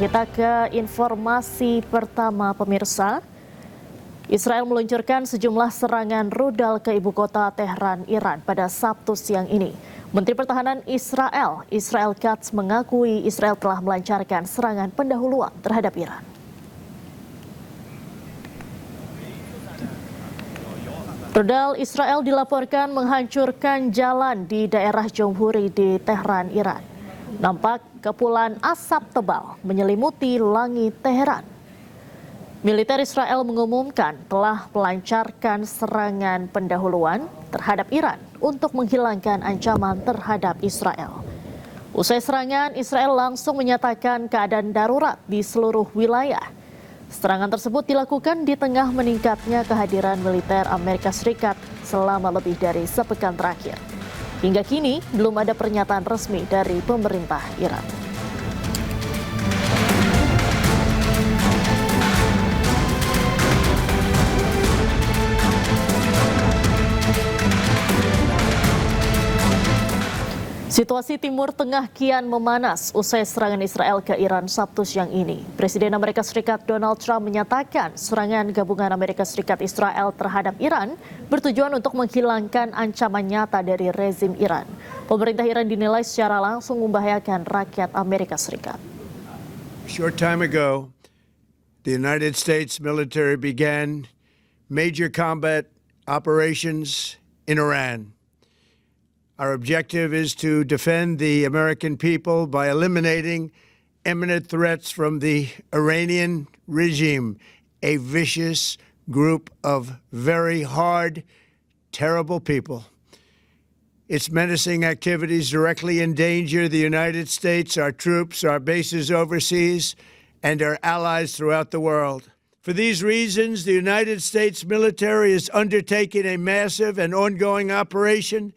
Kita ke informasi pertama pemirsa. Israel meluncurkan sejumlah serangan rudal ke ibu kota Tehran, Iran pada Sabtu siang ini. Menteri Pertahanan Israel, Israel Katz mengakui Israel telah melancarkan serangan pendahuluan terhadap Iran. Rudal Israel dilaporkan menghancurkan jalan di daerah Jomhuri di Tehran, Iran. Nampak kepulan asap tebal menyelimuti langit Teheran. Militer Israel mengumumkan telah melancarkan serangan pendahuluan terhadap Iran untuk menghilangkan ancaman terhadap Israel. Usai serangan, Israel langsung menyatakan keadaan darurat di seluruh wilayah. Serangan tersebut dilakukan di tengah meningkatnya kehadiran militer Amerika Serikat selama lebih dari sepekan terakhir. Hingga kini belum ada pernyataan resmi dari pemerintah Iran. Situasi Timur Tengah kian memanas usai serangan Israel ke Iran Sabtu siang ini. Presiden Amerika Serikat Donald Trump menyatakan serangan gabungan Amerika Serikat Israel terhadap Iran bertujuan untuk menghilangkan ancaman nyata dari rezim Iran. Pemerintah Iran dinilai secara langsung membahayakan rakyat Amerika Serikat. Short time ago, the United States military began major combat operations in Iran. Our objective is to defend the American people by eliminating imminent threats from the Iranian regime, a vicious group of very hard, terrible people. Its menacing activities directly endanger the United States, our troops, our bases overseas, and our allies throughout the world. For these reasons, the United States military is undertaking a massive and ongoing operation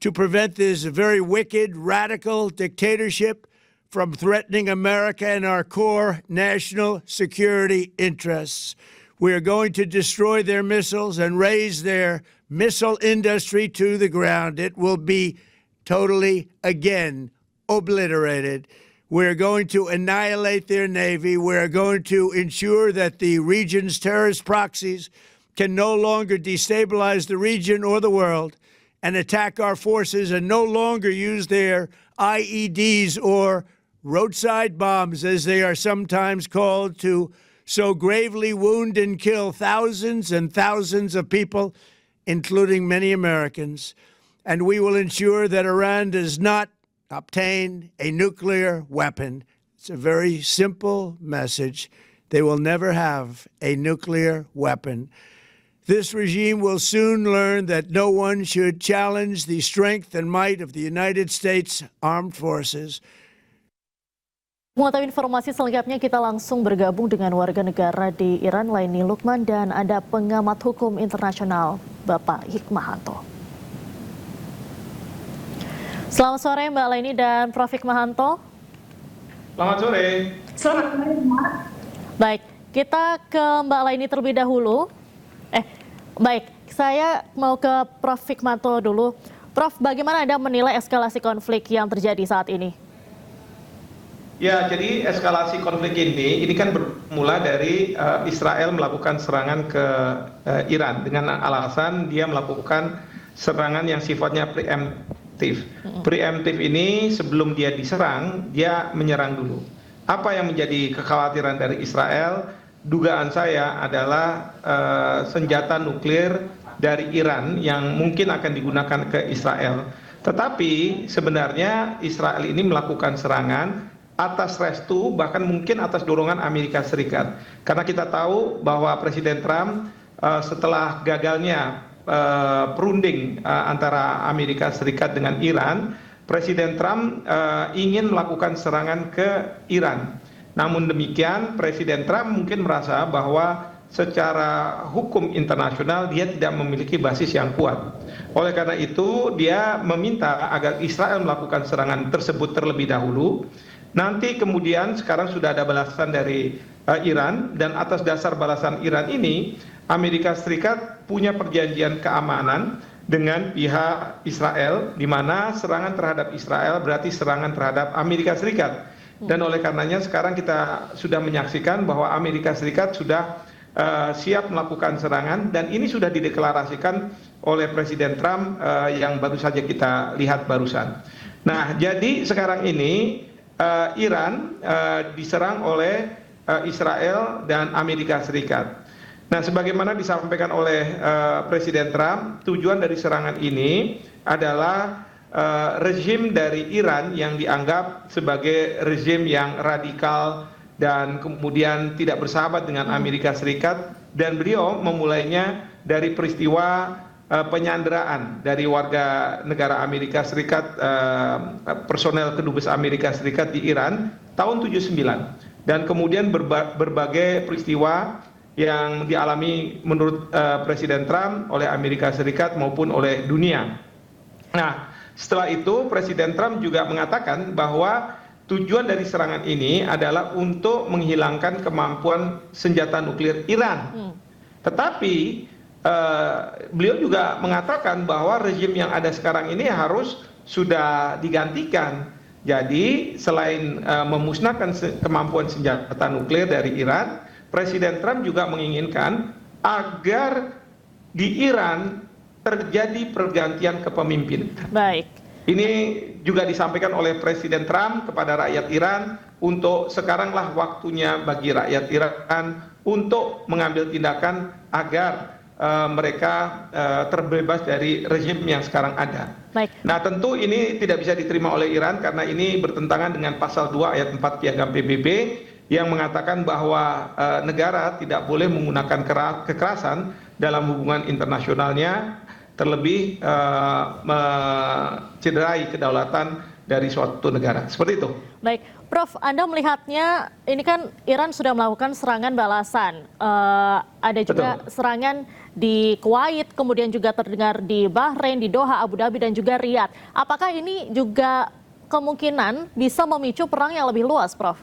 to prevent this very wicked, radical dictatorship from threatening America and our core national security interests. We are going to destroy their missiles and raise their missile industry to the ground. It will be totally, again, obliterated. We're going to annihilate their navy. We're going to ensure that the region's terrorist proxies can no longer destabilize the region or the world and attack our forces and no longer use their IEDs or roadside bombs, as they are sometimes called, to so gravely wound and kill thousands and thousands of people, including many Americans. And we will ensure that Iran does not obtain a nuclear weapon. It's a very simple message. They will never have a nuclear weapon. This regime will soon learn that no one should challenge the strength and might of the United States Armed Forces. Mengetahui informasi selengkapnya kita langsung bergabung dengan warga negara di Iran, Laini Lukman, dan ada pengamat hukum internasional Bapak Hikmahanto. Selamat sore Mbak Laini dan Prof. Hikmahanto. Selamat sore. Selamat sore, Mbak. Baik, kita ke Mbak Laini terlebih dahulu. Baik, saya mau ke Prof. Hikmahanto dulu. Prof, bagaimana Anda menilai eskalasi konflik yang terjadi saat ini? Ya, jadi eskalasi konflik ini kan bermula dari Israel melakukan serangan ke Iran dengan alasan dia melakukan serangan yang sifatnya preemptif. Preemptif ini sebelum dia diserang, dia menyerang dulu. Apa yang menjadi kekhawatiran dari Israel? Dugaan saya adalah senjata nuklir dari Iran yang mungkin akan digunakan ke Israel. Tetapi sebenarnya Israel ini melakukan serangan atas restu, bahkan mungkin atas dorongan Amerika Serikat. Karena kita tahu bahwa Presiden Trump setelah gagalnya perunding antara Amerika Serikat dengan Iran, Presiden Trump ingin melakukan serangan ke Iran. Namun demikian, Presiden Trump mungkin merasa bahwa secara hukum internasional dia tidak memiliki basis yang kuat. Oleh karena itu, dia meminta agar Israel melakukan serangan tersebut terlebih dahulu. Nanti kemudian sekarang sudah ada balasan dari Iran, dan atas dasar balasan Iran ini, Amerika Serikat punya perjanjian keamanan dengan pihak Israel, di mana serangan terhadap Israel berarti serangan terhadap Amerika Serikat. Dan oleh karenanya sekarang kita sudah menyaksikan bahwa Amerika Serikat sudah siap melakukan serangan, dan ini sudah dideklarasikan oleh Presiden Trump yang baru saja kita lihat barusan. Nah, jadi sekarang ini Iran diserang oleh Israel dan Amerika Serikat. Nah, sebagaimana disampaikan oleh Presiden Trump, tujuan dari serangan ini adalah rezim dari Iran yang dianggap sebagai rezim yang radikal dan kemudian tidak bersahabat dengan Amerika Serikat, dan beliau memulainya dari peristiwa penyanderaan dari warga negara Amerika Serikat, personel kedubes Amerika Serikat di Iran tahun 79, dan kemudian berbagai peristiwa yang dialami menurut Presiden Trump oleh Amerika Serikat maupun oleh dunia. Nah, setelah itu Presiden Trump juga mengatakan bahwa tujuan dari serangan ini adalah untuk menghilangkan kemampuan senjata nuklir Iran. Tetapi beliau juga mengatakan bahwa rezim yang ada sekarang ini harus sudah digantikan. Jadi selain memusnahkan kemampuan senjata nuklir dari Iran, Presiden Trump juga menginginkan agar di Iran terjadi pergantian kepemimpinan. Baik. Ini juga disampaikan oleh Presiden Trump kepada rakyat Iran untuk sekaranglah waktunya bagi rakyat Iran untuk mengambil tindakan agar mereka terbebas dari rezim yang sekarang ada. Baik. Nah, tentu ini tidak bisa diterima oleh Iran karena ini bertentangan dengan pasal 2 ayat 4 Piagam PBB yang mengatakan bahwa negara tidak boleh menggunakan kekerasan dalam hubungan internasionalnya, terlebih mencederai kedaulatan dari suatu negara. Seperti itu. Baik, Prof, Anda melihatnya ini kan Iran sudah melakukan serangan balasan. Ada juga serangan di Kuwait, kemudian juga terdengar di Bahrain, di Doha, Abu Dhabi, dan juga Riyadh. Apakah ini juga kemungkinan bisa memicu perang yang lebih luas, Prof?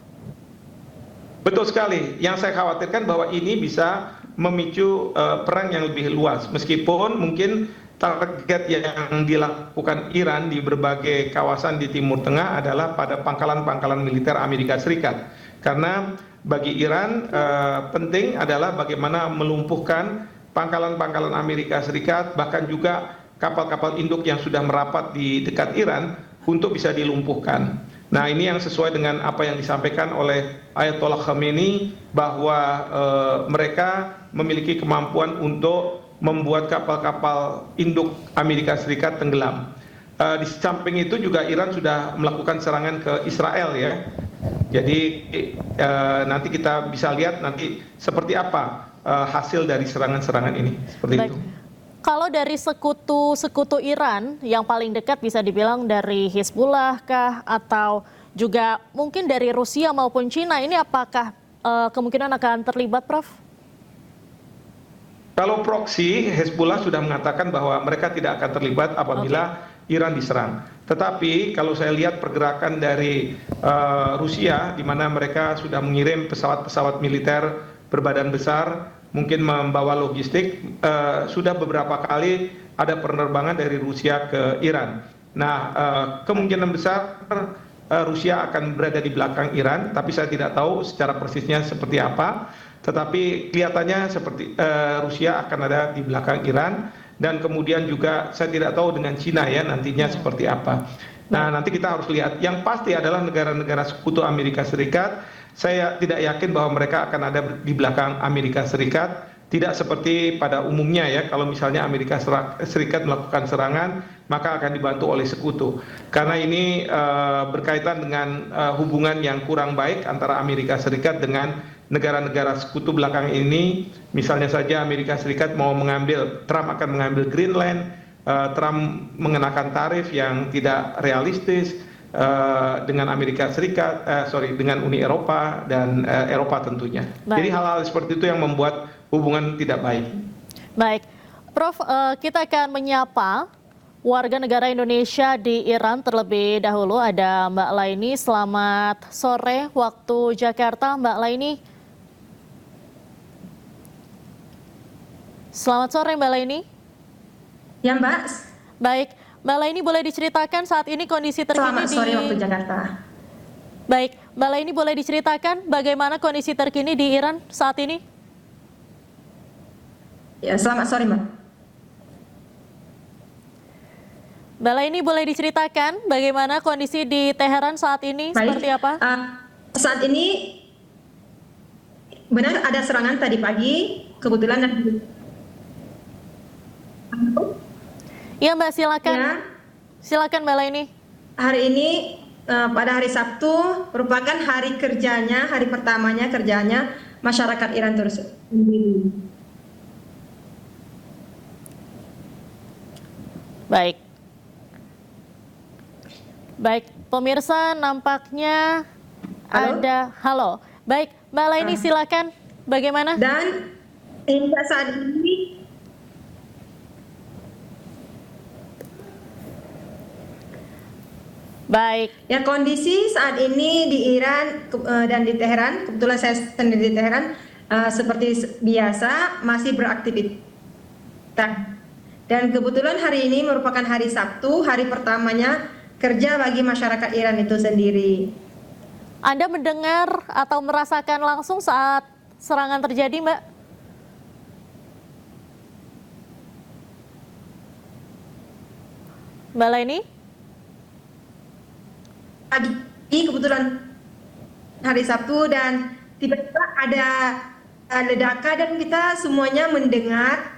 Betul sekali. Yang saya khawatirkan bahwa ini bisa memicu perang yang lebih luas. Meskipun mungkin target yang dilakukan Iran di berbagai kawasan di Timur Tengah adalah pada pangkalan-pangkalan militer Amerika Serikat. Karena bagi Iran penting adalah bagaimana melumpuhkan pangkalan-pangkalan Amerika Serikat, bahkan juga kapal-kapal induk yang sudah merapat di dekat Iran untuk bisa dilumpuhkan. Nah, ini yang sesuai dengan apa yang disampaikan oleh Ayatollah Khamenei bahwa mereka memiliki kemampuan untuk membuat kapal-kapal induk Amerika Serikat tenggelam. Di samping itu juga Iran sudah melakukan serangan ke Israel ya. Jadi nanti kita bisa lihat nanti seperti apa hasil dari serangan-serangan ini. Seperti Baik. itu. Kalau dari sekutu Iran yang paling dekat bisa dibilang dari Hizbullah kah atau juga mungkin dari Rusia maupun Cina, ini apakah kemungkinan akan terlibat, Prof? Kalau proksi, Hezbollah sudah mengatakan bahwa mereka tidak akan terlibat apabila Iran diserang. Tetapi kalau saya lihat pergerakan dari Rusia, di mana mereka sudah mengirim pesawat-pesawat militer berbadan besar, mungkin membawa logistik, sudah beberapa kali ada penerbangan dari Rusia ke Iran. Nah, kemungkinan besar Rusia akan berada di belakang Iran, tapi saya tidak tahu secara persisnya seperti apa. Tetapi kelihatannya seperti Rusia akan ada di belakang Iran, dan kemudian juga saya tidak tahu dengan Cina ya nantinya seperti apa. Nah, nanti kita harus lihat. Yang pasti adalah negara-negara sekutu Amerika Serikat. Saya tidak yakin bahwa mereka akan ada di belakang Amerika Serikat. Tidak seperti pada umumnya ya, kalau misalnya Amerika Serikat melakukan serangan, maka akan dibantu oleh sekutu. Karena ini berkaitan dengan hubungan yang kurang baik antara Amerika Serikat dengan negara-negara sekutu belakang ini. Misalnya saja Amerika Serikat Trump akan mengambil Greenland, Trump mengenakan tarif yang tidak realistis dengan Amerika Serikat, dengan Uni Eropa dan Eropa tentunya. Baik. Jadi hal-hal seperti itu yang membuat hubungan tidak baik. Baik, Prof, kita akan menyapa warga negara Indonesia di Iran terlebih dahulu. Ada Mbak Laini, selamat sore waktu Jakarta, Mbak Laini. Selamat sore Mbak Laini. Ya Mbak. Baik, Mbak Laini boleh diceritakan saat ini kondisi terkini Selamat sore waktu Jakarta. Baik, Mbak Laini boleh diceritakan bagaimana kondisi terkini di Iran saat ini? Ya, selamat sore, Mbak. Mbak Laini boleh diceritakan bagaimana kondisi di Teheran saat ini, Baik. seperti apa? Saat ini benar ada serangan tadi pagi, kebetulan Iya Mbak, silakan. ya, Silakan Mbak Laini. hari ini pada hari Sabtu merupakan hari kerjanya, hari pertamanya kerjanya masyarakat Iran tersebut. Baik. Baik, pemirsa nampaknya Halo? Halo. Baik, Mbak Laini silakan. Bagaimana? Dan hingga saat ini Baik, ya, kondisi saat ini di Iran dan di Teheran, kebetulan saya sendiri di Teheran, seperti biasa masih beraktivitas. Dan kebetulan hari ini merupakan hari Sabtu, hari pertamanya kerja bagi masyarakat Iran itu sendiri. Anda mendengar atau merasakan langsung saat serangan terjadi, Mbak? Mbak Laini? Tadi kebetulan hari Sabtu dan tiba-tiba ada ledakan dan kita semuanya mendengar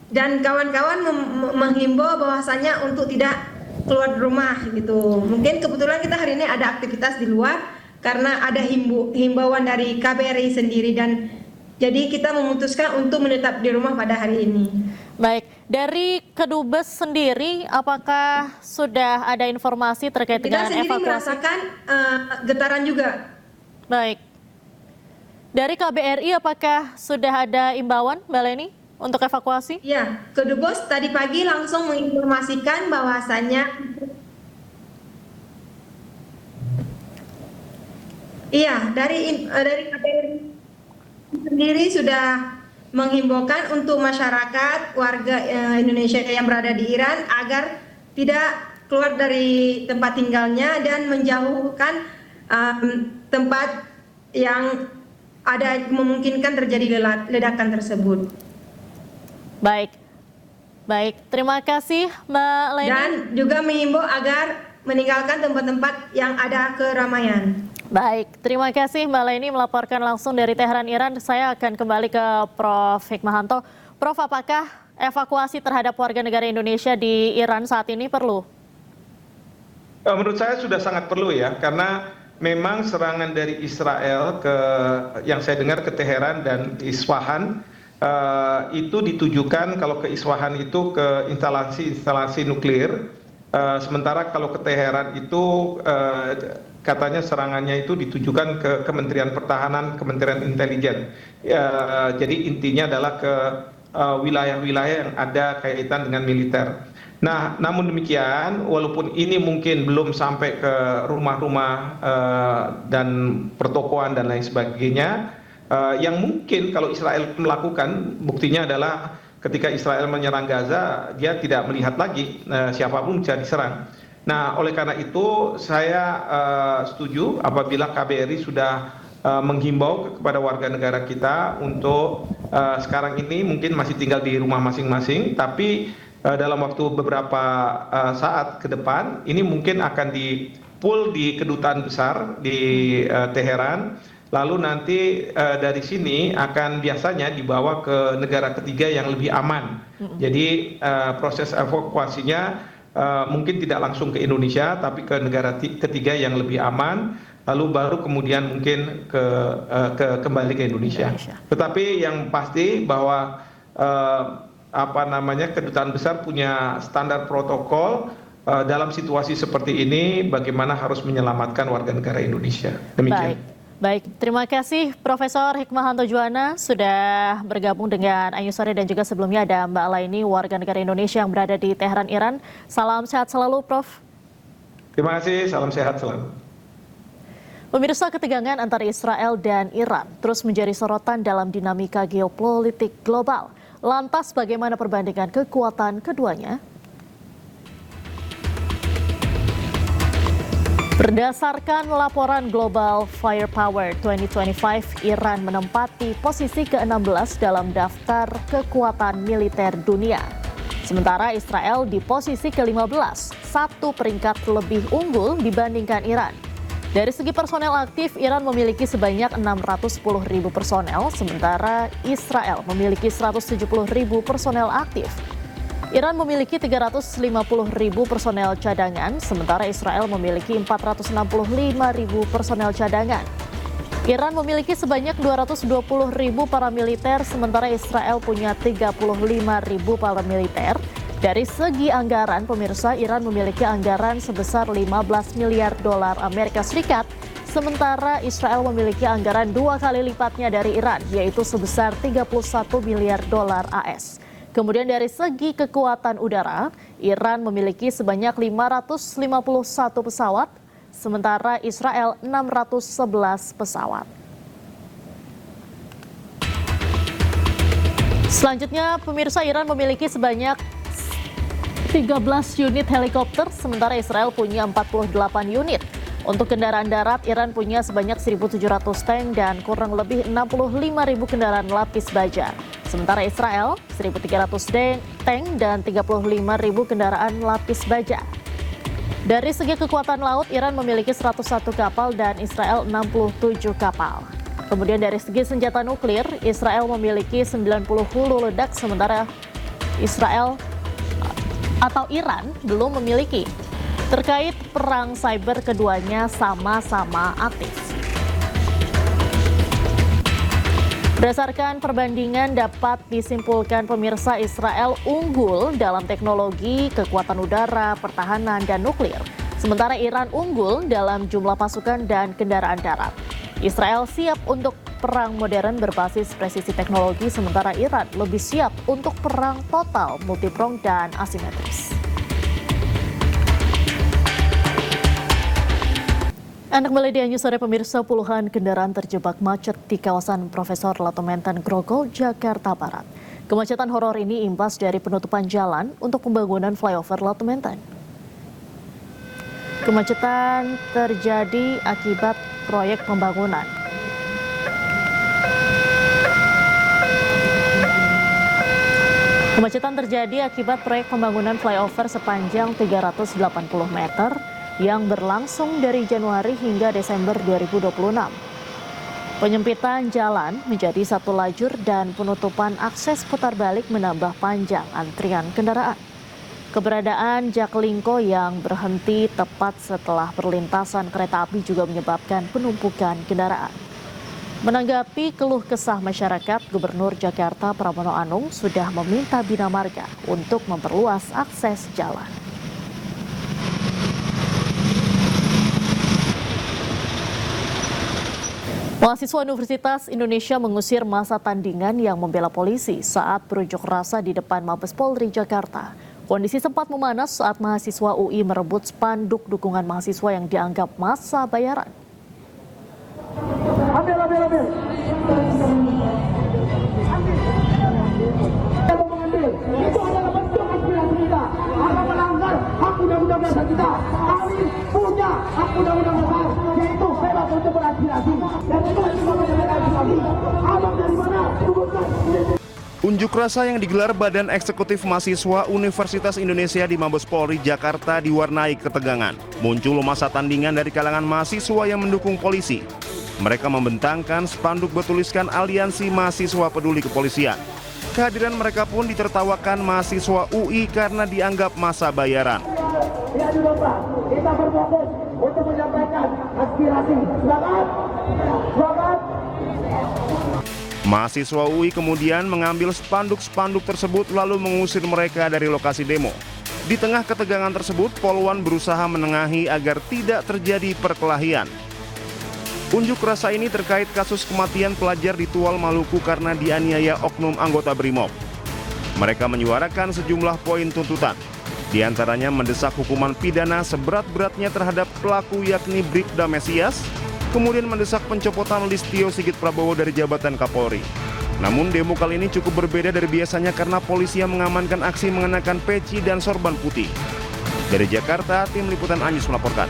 dan kawan-kawan menghimbau bahwasanya untuk tidak keluar rumah gitu. Mungkin kebetulan kita hari ini ada aktivitas di luar karena ada himbauan dari KBRI sendiri dan jadi kita memutuskan untuk menetap di rumah pada hari ini. Baik, dari Kedubes sendiri apakah sudah ada informasi terkait Kita dengan sendiri evakuasi? merasakan getaran juga. Baik. Dari KBRI apakah sudah ada imbauan, Mbak Leni, untuk evakuasi? Ya, Kedubes tadi pagi langsung menginformasikan bahwasannya dari KBRI sendiri sudah menghimbaukan untuk masyarakat warga Indonesia yang berada di Iran agar tidak keluar dari tempat tinggalnya dan menjauhkan tempat yang ada memungkinkan terjadi ledakan tersebut. Baik, baik. Terima kasih, Mbak Leni. Dan juga mengimbau agar meninggalkan tempat-tempat yang ada keramaian. Baik, terima kasih Mbak Leni melaporkan langsung dari Teheran, Iran. Saya akan kembali ke Prof. Hikmahanto. Prof, apakah evakuasi terhadap warga negara Indonesia di Iran saat ini perlu? Menurut saya sudah sangat perlu ya, karena memang serangan dari Israel yang saya dengar ke Teheran dan Isfahan itu ditujukan, kalau ke Isfahan itu ke instalasi nuklir, sementara kalau ke Teheran itu katanya serangannya itu ditujukan ke Kementerian Pertahanan, Kementerian Intelijen. Jadi intinya adalah ke wilayah-wilayah yang ada kaitan dengan militer. Nah, namun demikian, walaupun ini mungkin belum sampai ke rumah-rumah dan pertokoan dan lain sebagainya, yang mungkin kalau Israel melakukan, buktinya adalah ketika Israel menyerang Gaza, dia tidak melihat lagi siapapun bisa diserang. Nah, oleh karena itu saya setuju apabila KBRI sudah menghimbau kepada warga negara kita untuk sekarang ini mungkin masih tinggal di rumah masing-masing, tapi dalam waktu beberapa saat ke depan ini mungkin akan di-pull di kedutaan besar di Teheran, lalu nanti dari sini akan biasanya dibawa ke negara ketiga yang lebih aman. Jadi proses evakuasinya mungkin tidak langsung ke Indonesia, tapi ke negara ketiga yang lebih aman, lalu baru kemudian mungkin kembali ke Indonesia. Tetapi yang pasti bahwa kedutaan besar punya standar protokol dalam situasi seperti ini, bagaimana harus menyelamatkan warga negara Indonesia. Demikian. Baik, terima kasih Profesor Hikmahanto Juwana sudah bergabung dengan Ayu Sore, dan juga sebelumnya ada Mbak Laini, warga negara Indonesia yang berada di Teheran, Iran. Salam sehat selalu, Prof. Terima kasih, salam sehat selalu. Pemirsa, ketegangan antara Israel dan Iran terus menjadi sorotan dalam dinamika geopolitik global. Lantas bagaimana perbandingan kekuatan keduanya? Berdasarkan laporan Global Firepower 2025, Iran menempati posisi ke-16 dalam daftar kekuatan militer dunia. Sementara Israel di posisi ke-15, satu peringkat lebih unggul dibandingkan Iran. Dari segi personel aktif, Iran memiliki sebanyak 610.000 personel, sementara Israel memiliki 170.000 personel aktif. Iran memiliki 350.000 personel cadangan, sementara Israel memiliki 465.000 personel cadangan. Iran memiliki sebanyak 220.000 paramiliter, sementara Israel punya 35.000 paramiliter. Dari segi anggaran, pemirsa, Iran memiliki anggaran sebesar 15 miliar dolar Amerika Serikat, sementara Israel memiliki anggaran 2 kali lipatnya dari Iran, yaitu sebesar 31 miliar dolar AS. Kemudian dari segi kekuatan udara, Iran memiliki sebanyak 551 pesawat, sementara Israel 611 pesawat. Selanjutnya, pemirsa, Iran memiliki sebanyak 13 unit helikopter, sementara Israel punya 48 unit. Untuk kendaraan darat, Iran punya sebanyak 1.700 tank dan kurang lebih 65.000 kendaraan lapis baja. Sementara Israel 1.300 tank dan 35.000 kendaraan lapis baja. Dari segi kekuatan laut, Iran memiliki 101 kapal dan Israel 67 kapal. Kemudian dari segi senjata nuklir, Israel memiliki 90 hulu ledak, sementara Iran belum memiliki. Terkait perang cyber, keduanya sama-sama aktif. Berdasarkan perbandingan dapat disimpulkan, pemirsa, Israel unggul dalam teknologi, kekuatan udara, pertahanan, dan nuklir. Sementara Iran unggul dalam jumlah pasukan dan kendaraan darat. Israel siap untuk perang modern berbasis presisi teknologi, sementara Iran lebih siap untuk perang total, multiprong, dan asimetris. Anak Media News, sore pemirsa, puluhan kendaraan terjebak macet di kawasan Profesor Lato Menten, Grogol, Jakarta Barat. Kemacetan horor ini imbas dari penutupan jalan untuk pembangunan flyover Lato Menten. Kemacetan terjadi akibat proyek pembangunan. Kemacetan terjadi akibat proyek pembangunan flyover sepanjang 380 meter yang berlangsung dari Januari hingga Desember 2026. Penyempitan jalan menjadi satu lajur dan penutupan akses putar balik menambah panjang antrian kendaraan. Keberadaan Jaklingko yang berhenti tepat setelah perlintasan kereta api juga menyebabkan penumpukan kendaraan. Menanggapi keluh kesah masyarakat, Gubernur Jakarta Pramono Anung sudah meminta Bina Marga untuk memperluas akses jalan. Mahasiswa Universitas Indonesia mengusir massa tandingan yang membela polisi saat berunjuk rasa di depan Mabes Polri Jakarta. Kondisi sempat memanas saat mahasiswa UI merebut spanduk dukungan mahasiswa yang dianggap massa bayaran. Ambil. Itu adalah bentuk aspirasi kita. Akan melanggar hak undang-undang dasar kita. Kami punya hak undang-undang dasar, yaitu bebas untuk beraspirasi. Dan itu kami. Abang dari mana? Unjuk rasa yang digelar Badan Eksekutif Mahasiswa Universitas Indonesia di Mabes Polri Jakarta diwarnai ketegangan. Muncul massa tandingan dari kalangan mahasiswa yang mendukung polisi. Mereka membentangkan spanduk bertuliskan Aliansi Mahasiswa Peduli Kepolisian. Kehadiran mereka pun ditertawakan mahasiswa UI karena dianggap massa bayaran. Ya juga Pak, kita berfokus untuk menyampaikan aspirasi. Semangat. Mahasiswa UI kemudian mengambil spanduk-spanduk tersebut lalu mengusir mereka dari lokasi demo. Di tengah ketegangan tersebut, Polwan berusaha menengahi agar tidak terjadi perkelahian. Unjuk rasa ini terkait kasus kematian pelajar di Tual, Maluku karena dianiaya oknum anggota BRIMOB. Mereka menyuarakan sejumlah poin tuntutan. Di antaranya mendesak hukuman pidana seberat-beratnya terhadap pelaku yakni Bribda Mesias, kemudian mendesak pencopotan Listio Sigit Prabowo dari jabatan Kapolri. Namun demo kali ini cukup berbeda dari biasanya karena polisi yang mengamankan aksi mengenakan peci dan sorban putih. Dari Jakarta, tim liputan Anyus melaporkan.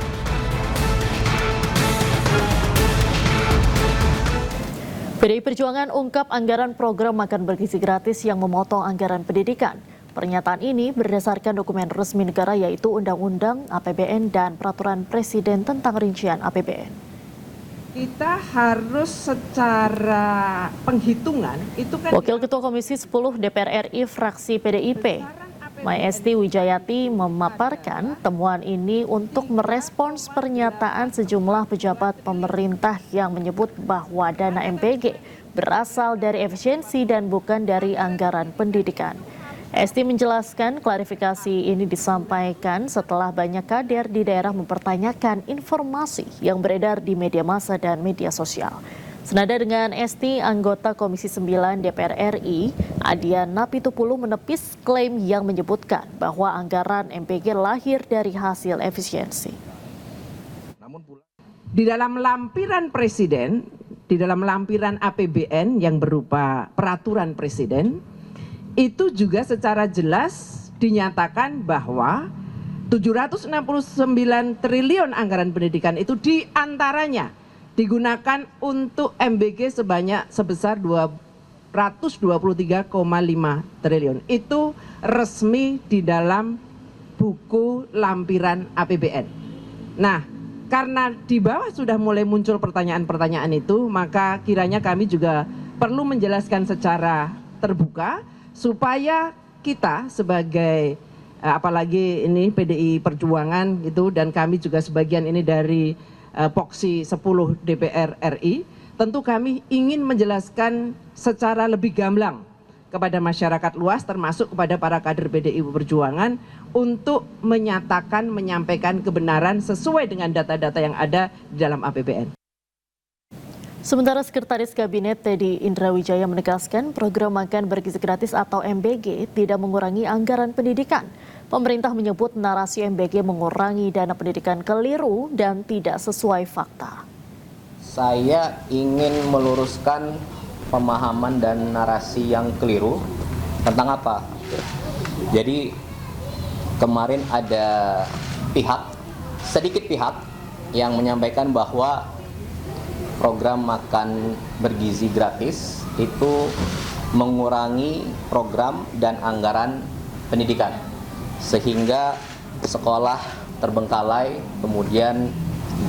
PDI Perjuangan ungkap anggaran program makan bergizi gratis yang memotong anggaran pendidikan. Pernyataan ini berdasarkan dokumen resmi negara yaitu Undang-Undang APBN dan Peraturan Presiden tentang rincian APBN. Kita harus secara penghitungan itu kan. Wakil Ketua Komisi 10 DPR RI fraksi PDIP, Maesti Wijayati memaparkan temuan ini untuk merespons pernyataan sejumlah pejabat pemerintah yang menyebut bahwa dana MPG berasal dari efisiensi dan bukan dari anggaran pendidikan. Esti menjelaskan klarifikasi ini disampaikan setelah banyak kader di daerah mempertanyakan informasi yang beredar di media massa dan media sosial. Senada dengan Esti, anggota Komisi 9 DPR RI, Adian Napitupulu menepis klaim yang menyebutkan bahwa anggaran MPG lahir dari hasil efisiensi. Di dalam lampiran presiden, di dalam lampiran APBN yang berupa peraturan presiden, itu juga secara jelas dinyatakan bahwa 769 triliun anggaran pendidikan itu diantaranya digunakan untuk MBG sebesar 223,5 triliun. Itu resmi di dalam buku lampiran APBN. Nah, karena di bawah sudah mulai muncul pertanyaan-pertanyaan itu, maka kiranya kami juga perlu menjelaskan secara terbuka supaya kita sebagai apalagi ini PDI Perjuangan itu dan kami juga sebagian ini dari Poksi 10 DPR RI, tentu kami ingin menjelaskan secara lebih gamblang kepada masyarakat luas termasuk kepada para kader PDI Perjuangan untuk menyampaikan kebenaran sesuai dengan data-data yang ada di dalam APBN. Sementara Sekretaris Kabinet Teddy Indrawijaya menegaskan program makan bergizi gratis atau MBG tidak mengurangi anggaran pendidikan. Pemerintah menyebut narasi MBG mengurangi dana pendidikan keliru dan tidak sesuai fakta. Saya ingin meluruskan pemahaman dan narasi yang keliru tentang apa. Jadi kemarin ada sedikit pihak yang menyampaikan bahwa program makan bergizi gratis itu mengurangi program dan anggaran pendidikan sehingga sekolah terbengkalai, kemudian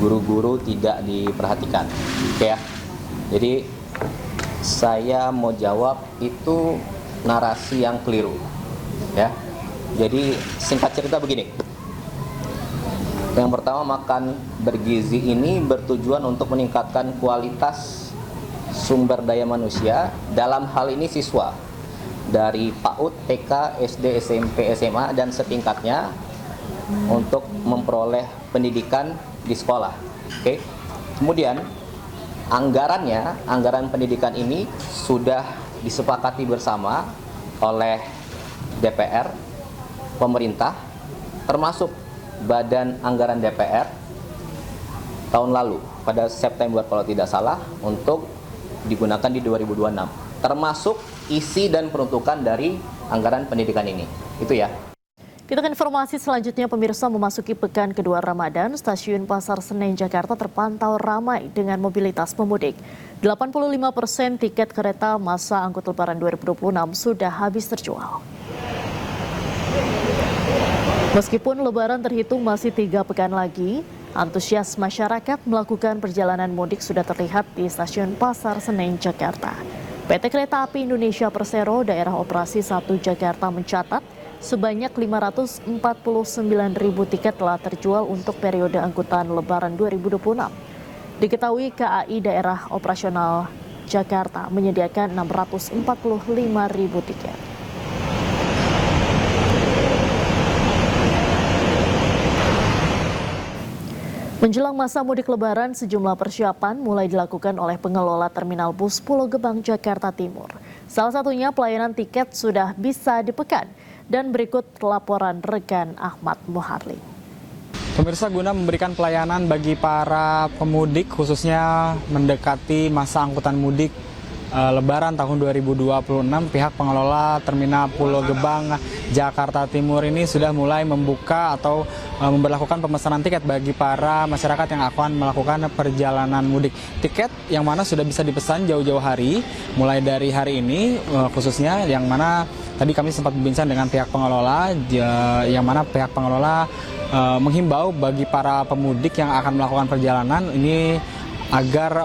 guru-guru tidak diperhatikan. Oke ya. Jadi saya mau jawab itu narasi yang keliru. Ya. Jadi singkat cerita begini. Yang pertama, makan bergizi ini bertujuan untuk meningkatkan kualitas sumber daya manusia, dalam hal ini siswa dari PAUD, TK, SD, SMP, SMA dan setingkatnya untuk memperoleh pendidikan di sekolah. Oke. Kemudian anggaran pendidikan ini sudah disepakati bersama oleh DPR, pemerintah, termasuk Badan Anggaran DPR tahun lalu pada September kalau tidak salah untuk digunakan di 2026. Termasuk isi dan peruntukan dari anggaran pendidikan ini. Itu ya. Kita ke informasi selanjutnya, pemirsa. Memasuki pekan kedua Ramadan, stasiun Pasar Senen Jakarta terpantau ramai dengan mobilitas pemudik. 85% tiket kereta masa angkut Lebaran 2026 sudah habis terjual. Meskipun Lebaran terhitung masih 3 pekan lagi, antusias masyarakat melakukan perjalanan mudik sudah terlihat di stasiun Pasar Senen Jakarta. PT Kereta Api Indonesia Persero Daerah Operasi 1 Jakarta mencatat sebanyak 549.000 tiket telah terjual untuk periode angkutan Lebaran 2026. Diketahui KAI Daerah Operasional Jakarta menyediakan 645.000 tiket. Menjelang masa mudik Lebaran, sejumlah persiapan mulai dilakukan oleh pengelola Terminal Bus Pulau Gebang, Jakarta Timur. Salah satunya pelayanan tiket sudah bisa dipekan. Dan berikut laporan rekan Ahmad Muharli. Pemirsa, guna memberikan pelayanan bagi para pemudik khususnya mendekati masa angkutan mudik Lebaran tahun 2026, pihak pengelola Terminal Pulau Gebang, Jakarta Timur ini sudah mulai membuka atau memberlakukan pemesanan tiket bagi para masyarakat yang akan melakukan perjalanan mudik. Tiket yang mana sudah bisa dipesan jauh-jauh hari, mulai dari hari ini khususnya, yang mana tadi kami sempat berbincang dengan pihak pengelola, yang mana pihak pengelola menghimbau bagi para pemudik yang akan melakukan perjalanan ini agar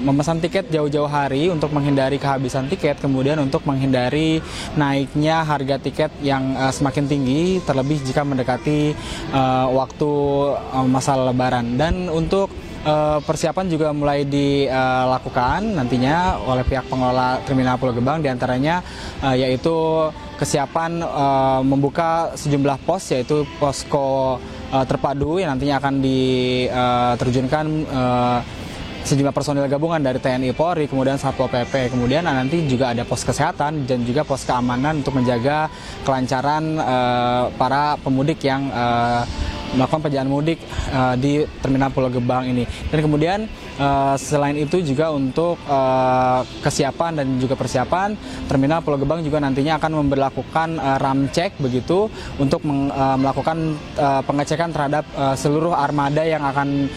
memesan tiket jauh-jauh hari untuk menghindari kehabisan tiket, kemudian untuk menghindari naiknya harga tiket yang semakin tinggi, terlebih jika mendekati waktu masa Lebaran. Dan untuk persiapan juga mulai dilakukan nantinya oleh pihak pengelola Terminal Pulau Gebang, diantaranya yaitu kesiapan membuka sejumlah pos, yaitu posko terpadu yang nantinya akan diterjunkan sejumlah personil gabungan dari TNI Polri, kemudian Satpol PP, kemudian nanti juga ada pos kesehatan dan juga pos keamanan untuk menjaga kelancaran para pemudik yang melakukan perjalanan mudik di Terminal Pulau Gebang ini. Dan kemudian selain itu juga untuk kesiapan dan juga persiapan, Terminal Pulau Gebang juga nantinya akan memberlakukan ramcek begitu untuk melakukan pengecekan terhadap seluruh armada yang akan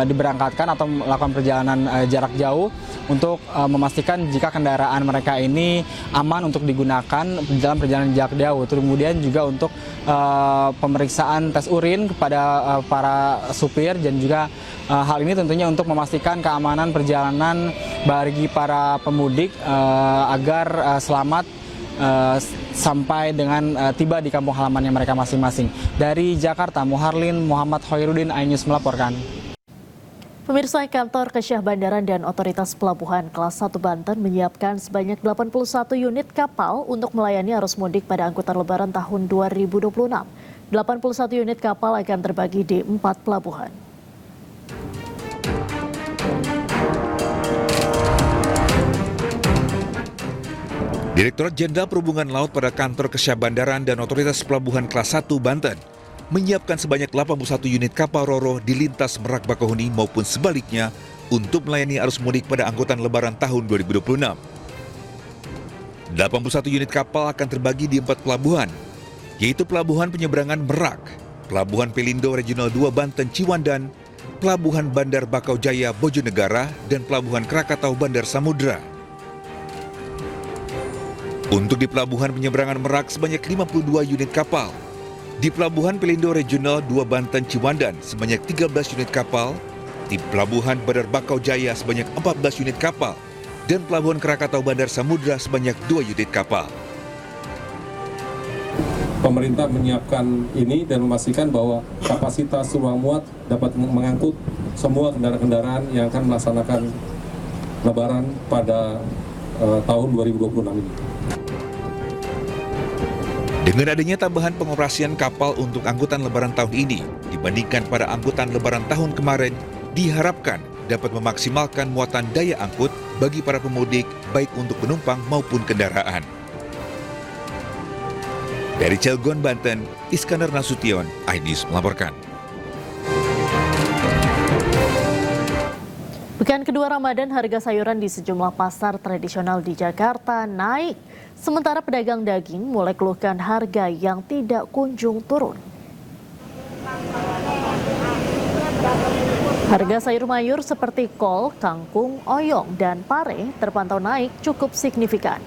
diberangkatkan atau melakukan perjalanan jarak jauh untuk memastikan jika kendaraan mereka ini aman untuk digunakan dalam perjalanan jarak jauh. Kemudian juga untuk pemeriksaan tes urin kepada para supir, dan juga hal ini tentunya untuk memastikan keamanan perjalanan bagi para pemudik agar selamat sampai dengan tiba di kampung halamannya mereka masing-masing. Dari Jakarta, Muharlin Muhammad Hoirudin, iNews melaporkan. Pemirsa, kantor Kesyah Bandaran dan Otoritas Pelabuhan Kelas 1 Banten menyiapkan sebanyak 81 unit kapal untuk melayani arus mudik pada angkutan Lebaran tahun 2026. 81 unit kapal akan terbagi di 4 pelabuhan. Direktorat Jenderal Perhubungan Laut pada kantor Kesyah Bandaran dan Otoritas Pelabuhan Kelas 1 Banten menyiapkan sebanyak 81 unit kapal Roro di lintas Merak Bakauheni maupun sebaliknya untuk melayani arus mudik pada angkutan Lebaran tahun 2026. 81 unit kapal akan terbagi di 4 pelabuhan, yaitu Pelabuhan Penyeberangan Merak, Pelabuhan Pelindo Regional 2 Banten Ciwandan, Pelabuhan Bandar Bakau Jaya Bojonegara, dan Pelabuhan Krakatau Bandar Samudra. Untuk di Pelabuhan Penyeberangan Merak sebanyak 52 unit kapal, di Pelabuhan Pelindo Regional 2 Banten Ciwandan sebanyak 13 unit kapal, di Pelabuhan Bandar Bakau Jaya sebanyak 14 unit kapal, dan Pelabuhan Krakatau Bandar Samudra sebanyak 2 unit kapal. Pemerintah menyiapkan ini dan memastikan bahwa kapasitas ruang muat dapat mengangkut semua kendaraan-kendaraan yang akan melaksanakan Lebaran pada tahun 2026 ini. Dengan adanya tambahan pengoperasian kapal untuk angkutan Lebaran tahun ini dibandingkan pada angkutan Lebaran tahun kemarin, diharapkan dapat memaksimalkan muatan daya angkut bagi para pemudik baik untuk penumpang maupun kendaraan. Dari Cilegon, Banten, Iskandar Nasution, iNews melaporkan. Pekan kedua Ramadan, harga sayuran di sejumlah pasar tradisional di Jakarta naik. Sementara pedagang daging mulai keluhkan harga yang tidak kunjung turun. Harga sayur mayur seperti kol, kangkung, oyong, dan pare terpantau naik cukup signifikan.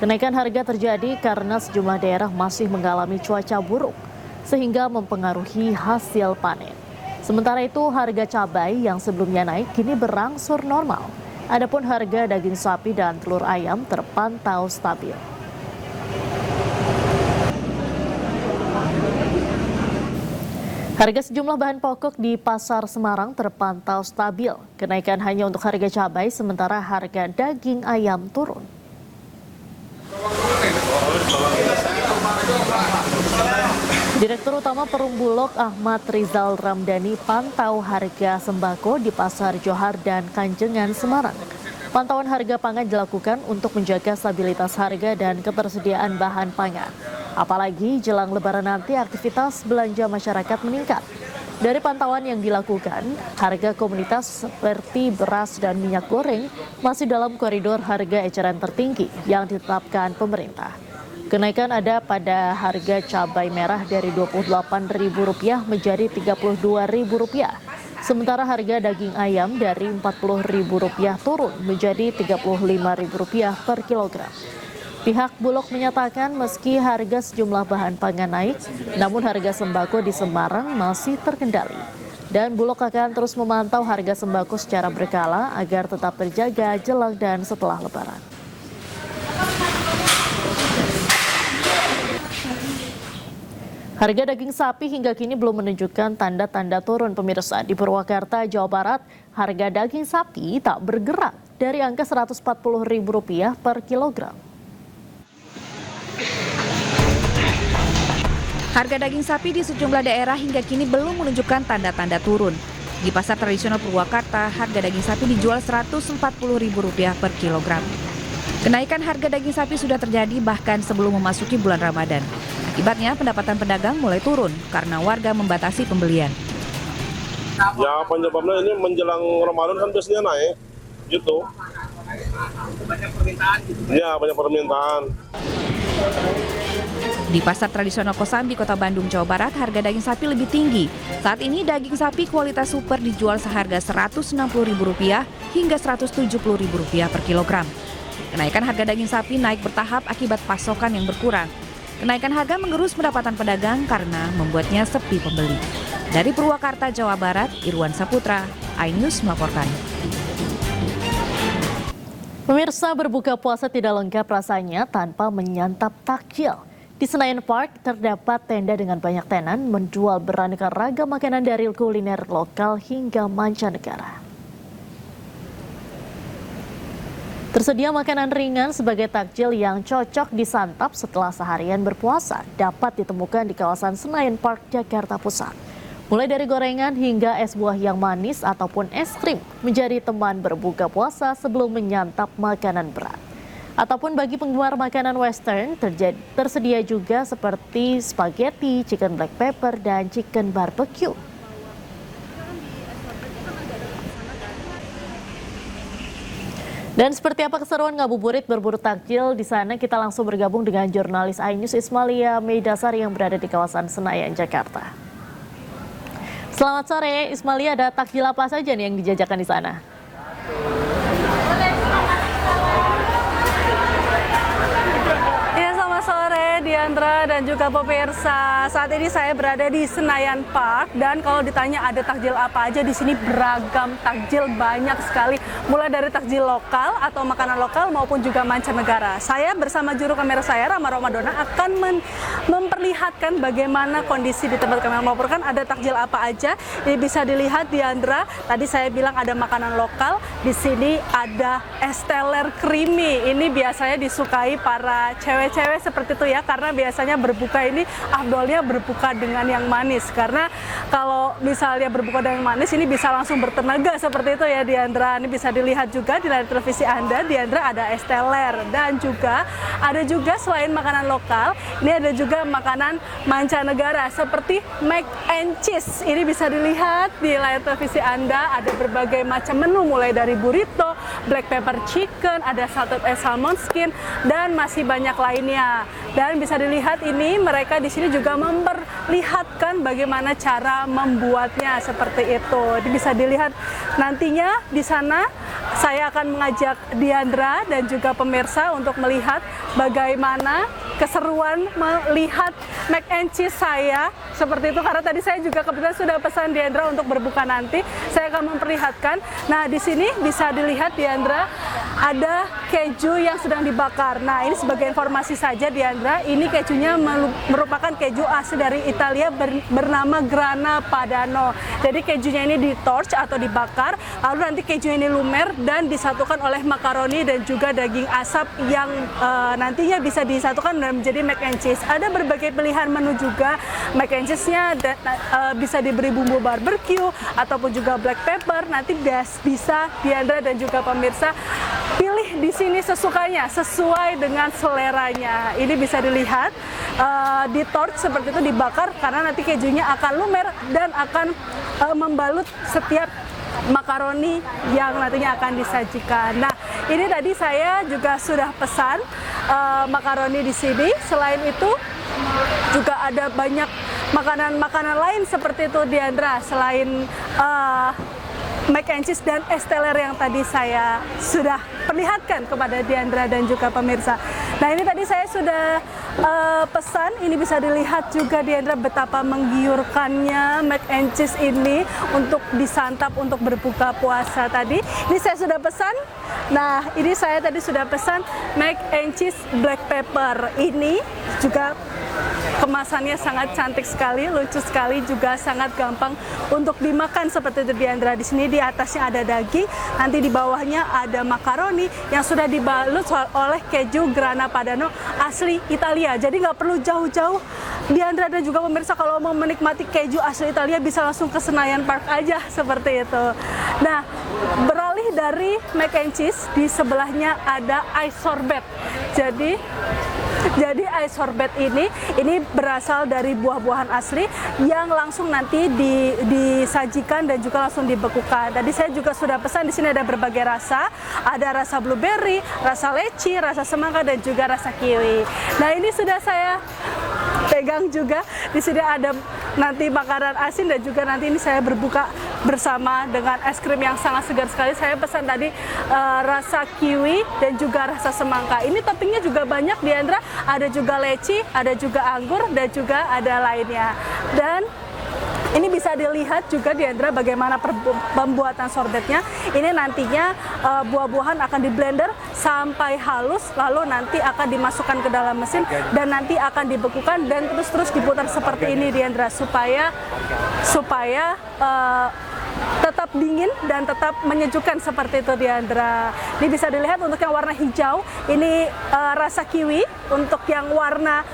Kenaikan harga terjadi karena sejumlah daerah masih mengalami cuaca buruk, sehingga mempengaruhi hasil panen. Sementara itu, harga cabai yang sebelumnya naik kini berangsur normal. Adapun harga daging sapi dan telur ayam terpantau stabil. Harga sejumlah bahan pokok di Pasar Semarang terpantau stabil. Kenaikan hanya untuk harga cabai, sementara harga daging ayam turun. Direktur Utama Perum Bulog Ahmad Rizal Ramdhani pantau harga sembako di Pasar Johar dan Kanjengan Semarang. Pantauan harga pangan dilakukan untuk menjaga stabilitas harga dan ketersediaan bahan pangan. Apalagi jelang Lebaran nanti aktivitas belanja masyarakat meningkat. Dari pantauan yang dilakukan, harga komoditas seperti beras dan minyak goreng masih dalam koridor harga eceran tertinggi yang ditetapkan pemerintah. Kenaikan ada pada harga cabai merah dari Rp28.000 menjadi Rp32.000. Sementara harga daging ayam dari Rp40.000 turun menjadi Rp35.000 per kilogram. Pihak Bulog menyatakan meski harga sejumlah bahan pangan naik, namun harga sembako di Semarang masih terkendali. Dan Bulog akan terus memantau harga sembako secara berkala agar tetap terjaga jelang dan setelah Lebaran. Harga daging sapi hingga kini belum menunjukkan tanda-tanda turun, pemirsa. Di Purwakarta, Jawa Barat, harga daging sapi tak bergerak dari angka Rp140.000 per kilogram. Harga daging sapi di sejumlah daerah hingga kini belum menunjukkan tanda-tanda turun. Di pasar tradisional Purwakarta, harga daging sapi dijual Rp140.000 per kilogram. Kenaikan harga daging sapi sudah terjadi bahkan sebelum memasuki bulan Ramadan. Akibatnya pendapatan pedagang mulai turun karena warga membatasi pembelian. Ya penyebabnya ini menjelang Ramadan kan biasanya naik, gitu. Banyak permintaan gitu? Ya banyak permintaan. Di pasar tradisional Kosambi, Kota Bandung, Jawa Barat, harga daging sapi lebih tinggi. Saat ini daging sapi kualitas super dijual seharga Rp160.000 hingga Rp170.000 per kilogram. Kenaikan harga daging sapi naik bertahap akibat pasokan yang berkurang. Kenaikan harga mengerus pendapatan pedagang karena membuatnya sepi pembeli. Dari Purwakarta, Jawa Barat, Irwan Saputra, iNews melaporkan. Pemirsa, berbuka puasa tidak lengkap rasanya tanpa menyantap takjil. Di Senayan Park terdapat tenda dengan banyak tenan menjual beraneka ragam makanan dari kuliner lokal hingga mancanegara. Tersedia makanan ringan sebagai takjil yang cocok disantap setelah seharian berpuasa dapat ditemukan di kawasan Senayan Park, Jakarta Pusat. Mulai dari gorengan hingga es buah yang manis ataupun es krim menjadi teman berbuka puasa sebelum menyantap makanan berat. Ataupun bagi penggemar makanan western, tersedia juga seperti spaghetti, chicken black pepper, dan chicken barbecue. Dan seperti apa keseruan ngabuburit berburu takjil di sana, kita langsung bergabung dengan jurnalis iNews Ismalia Meidasari yang berada di kawasan Senayan, Jakarta. Selamat sore, Ismalia, ada takjil apa saja nih yang dijajakan di sana? Diandra dan juga pemirsa, saat ini saya berada di Senayan Park dan kalau ditanya ada takjil apa aja, di sini beragam takjil banyak sekali, mulai dari takjil lokal atau makanan lokal maupun juga mancanegara. Saya bersama juru kamera saya Rama Romadona akan memperlihatkan bagaimana kondisi di tempat kami melaporkan. Ada takjil apa aja, ini bisa dilihat Diandra. Tadi saya bilang ada makanan lokal, di sini ada es teler creamy. Ini biasanya disukai para cewek-cewek seperti itu ya, karena biasanya berbuka ini afdolnya berbuka dengan yang manis, karena kalau misalnya berbuka dengan manis ini bisa langsung bertenaga seperti itu ya Diandra. Ini bisa dilihat juga di layar televisi Anda, Diandra, ada es teler dan juga ada juga selain makanan lokal, ini ada juga makanan mancanegara seperti mac and cheese. Ini bisa dilihat di layar televisi Anda, ada berbagai macam menu mulai dari burrito, black pepper chicken, ada salted egg salmon skin dan masih banyak lainnya. Dan bisa dilihat ini mereka di sini juga memperlihatkan bagaimana cara membuatnya seperti itu. Bisa dilihat nantinya di sana saya akan mengajak Diandra dan juga pemirsa untuk melihat bagaimana keseruan melihat mac and cheese saya seperti itu, karena tadi saya juga kebetulan sudah pesan Diandra untuk berbuka nanti. Saya akan memperlihatkan. Nah, di sini bisa dilihat Diandra ada keju yang sedang dibakar. Nah, ini sebagai informasi saja Diandra, ini kejunya merupakan keju asli dari Italia bernama Grana Padano. Jadi kejunya ini di-torch atau dibakar, lalu nanti kejunya ini lumer dan disatukan oleh makaroni dan juga daging asap yang nantinya bisa disatukan dan menjadi mac and cheese. Ada berbagai pilihan menu juga. Mac and cheese-nya bisa diberi bumbu barbecue ataupun juga black pepper. Nanti bisa Diandra dan juga pemirsa pilih di sini sesukanya, sesuai dengan seleranya. Ini bisa dilihat ditorch seperti itu, dibakar, karena nanti kejunya akan lumer dan akan membalut setiap makaroni yang nantinya akan disajikan. Nah, ini tadi saya juga sudah pesan makaroni di sini. Selain itu juga ada banyak makanan-makanan lain seperti itu, Diandra, selain mac and cheese dan es teler yang tadi saya sudah perlihatkan kepada Diandra dan juga pemirsa. Nah, ini tadi saya sudah pesan, ini bisa dilihat juga Diandra betapa menggiurkannya mac and cheese ini untuk disantap untuk berbuka puasa tadi. Ini saya sudah pesan. Nah, ini saya tadi sudah pesan mac and cheese black pepper. Ini juga kemasannya sangat cantik sekali, lucu sekali, juga sangat gampang untuk dimakan seperti itu, Diandra. Di sini di atasnya ada daging, nanti di bawahnya ada makaroni yang sudah dibalut oleh keju Grana Padano asli Italia. Jadi nggak perlu jauh-jauh, Diandra dan juga pemirsa, kalau mau menikmati keju asli Italia bisa langsung ke Senayan Park aja seperti itu. Nah, beralih dari mac and cheese, di sebelahnya ada ice sorbet. Jadi ice sorbet ini berasal dari buah-buahan asli yang langsung nanti disajikan dan juga langsung dibekukan. Tadi saya juga sudah pesan, di sini ada berbagai rasa, ada rasa blueberry, rasa leci, rasa semangka dan juga rasa kiwi. Nah, ini sudah saya pegang juga. Di sini ada nanti makanan asin dan juga nanti ini saya berbuka bersama dengan es krim yang sangat segar sekali. Saya pesan tadi rasa kiwi dan juga rasa semangka. Ini toppingnya juga banyak, Diandra. Ada juga leci, ada juga anggur, dan juga ada lainnya. Dan ini bisa dilihat juga, Diandra, bagaimana pembuatan sorbetnya. Ini nantinya buah-buahan akan di blender sampai halus, lalu nanti akan dimasukkan ke dalam mesin dan nanti akan dibekukan dan terus diputar seperti ini, Diandra, supaya tetap dingin dan tetap menyejukkan seperti itu, Diandra. Ini bisa dilihat untuk yang warna hijau, ini rasa kiwi. Untuk yang warna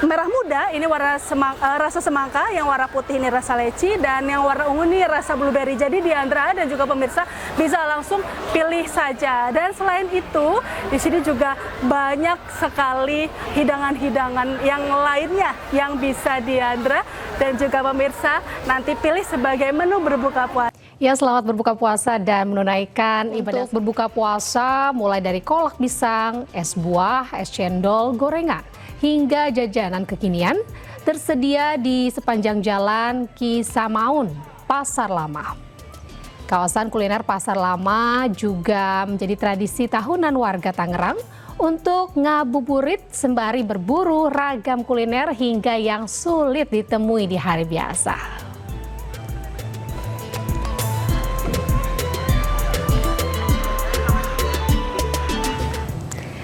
merah muda, ini rasa semangka. Yang warna putih ini rasa leci, dan yang warna ungu ini rasa blueberry. Jadi Diandra dan juga pemirsa bisa langsung pilih saja. Dan selain itu, di sini juga banyak sekali hidangan-hidangan yang lainnya yang bisa Diandra dan juga pemirsa nanti pilih sebagai menu berbuka puasa. Ya, selamat berbuka puasa dan menunaikan ibadah berbuka puasa, mulai dari kolak pisang, es buah, es cendol, gorengan, hingga jajanan kekinian tersedia di sepanjang jalan Kisamaun, Pasar Lama. Kawasan kuliner Pasar Lama juga menjadi tradisi tahunan warga Tangerang untuk ngabuburit sembari berburu ragam kuliner hingga yang sulit ditemui di hari biasa.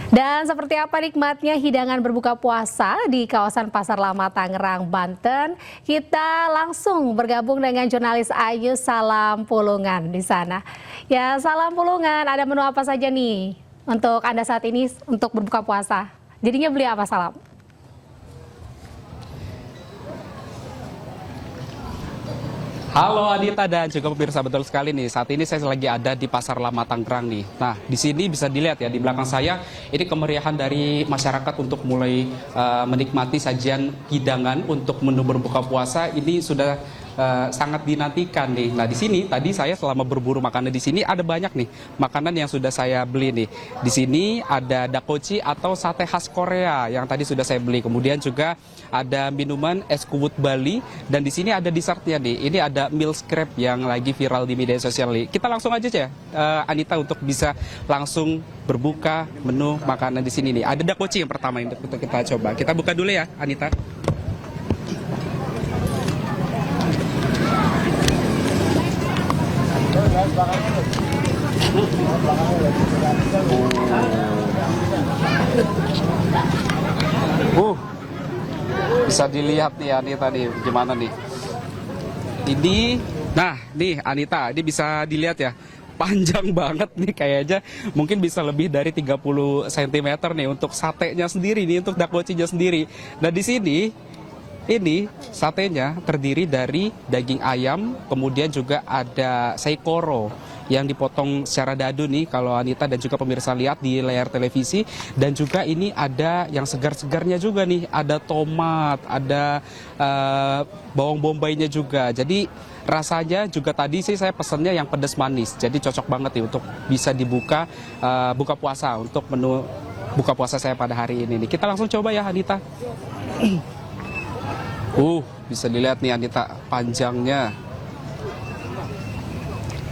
Dan seperti apa nikmatnya hidangan berbuka puasa di kawasan Pasar Lama Tangerang, Banten? Kita langsung bergabung dengan jurnalis Ayu Salam Pulungan di sana. Ya, Salam Pulungan, ada menu apa saja nih untuk Anda saat ini untuk berbuka puasa? Jadinya beli apa, Salam? Halo Anita dan juga pemirsa, betul sekali nih. Saat ini saya lagi ada di Pasar Lama Tangerang nih. Nah, di sini bisa dilihat ya di belakang saya, ini kemeriahan dari masyarakat untuk mulai menikmati sajian hidangan untuk menu berbuka puasa. Ini sudah sangat dinantikan nih. Nah, di sini tadi saya selama berburu makanan di sini ada banyak nih makanan yang sudah saya beli nih. Di sini ada dakochi atau sate khas Korea yang tadi sudah saya beli. Kemudian juga ada minuman es kuwut Bali, dan di sini ada dessertnya nih. Ini ada meal scrap yang lagi viral di media sosial nih. Kita langsung aja ya, Anita, untuk bisa langsung berbuka menu makanan di sini nih. Ada dakochi yang pertama untuk kita coba. Kita buka dulu ya, Anita. Bisa dilihat nih Anita nih gimana nih. Ini, nah nih Anita, ini bisa dilihat ya. Panjang banget nih, kayaknya mungkin bisa lebih dari 30 cm nih untuk satenya sendiri nih, untuk dakochinya sendiri. Nah, di sini ini satenya terdiri dari daging ayam, kemudian juga ada seikoro yang dipotong secara dadu nih kalau Anita dan juga pemirsa lihat di layar televisi. Dan juga ini ada yang segar-segarnya juga nih, ada tomat, ada bawang bombaynya juga. Jadi rasanya juga tadi sih saya pesennya yang pedas manis, jadi cocok banget nih untuk bisa dibuka buka puasa, untuk menu buka puasa saya pada hari ini nih. Kita langsung coba ya Anita. Bisa dilihat nih Anita panjangnya.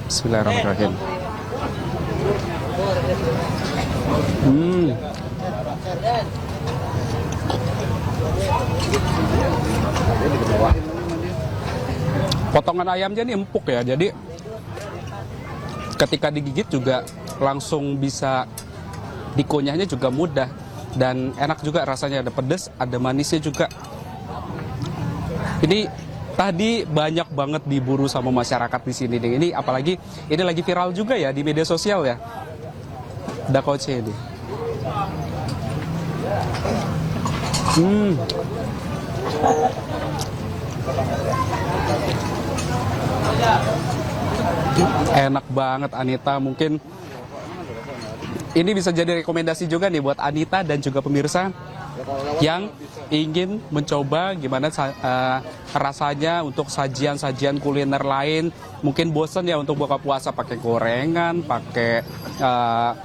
Bismillahirrahmanirrahim. Potongan ayamnya nih empuk ya, jadi ketika digigit juga langsung bisa dikunyahnya juga mudah dan enak juga rasanya, ada pedas, ada manisnya juga. Ini tadi banyak banget diburu sama masyarakat di sini nih. Ini apalagi ini lagi viral juga ya di media sosial ya. Dakoche ini. Enak banget Anita, mungkin ini bisa jadi rekomendasi juga nih buat Anita dan juga pemirsa yang ingin mencoba gimana rasanya untuk sajian-sajian kuliner lain. Mungkin bosan ya untuk buka puasa pakai gorengan, pakai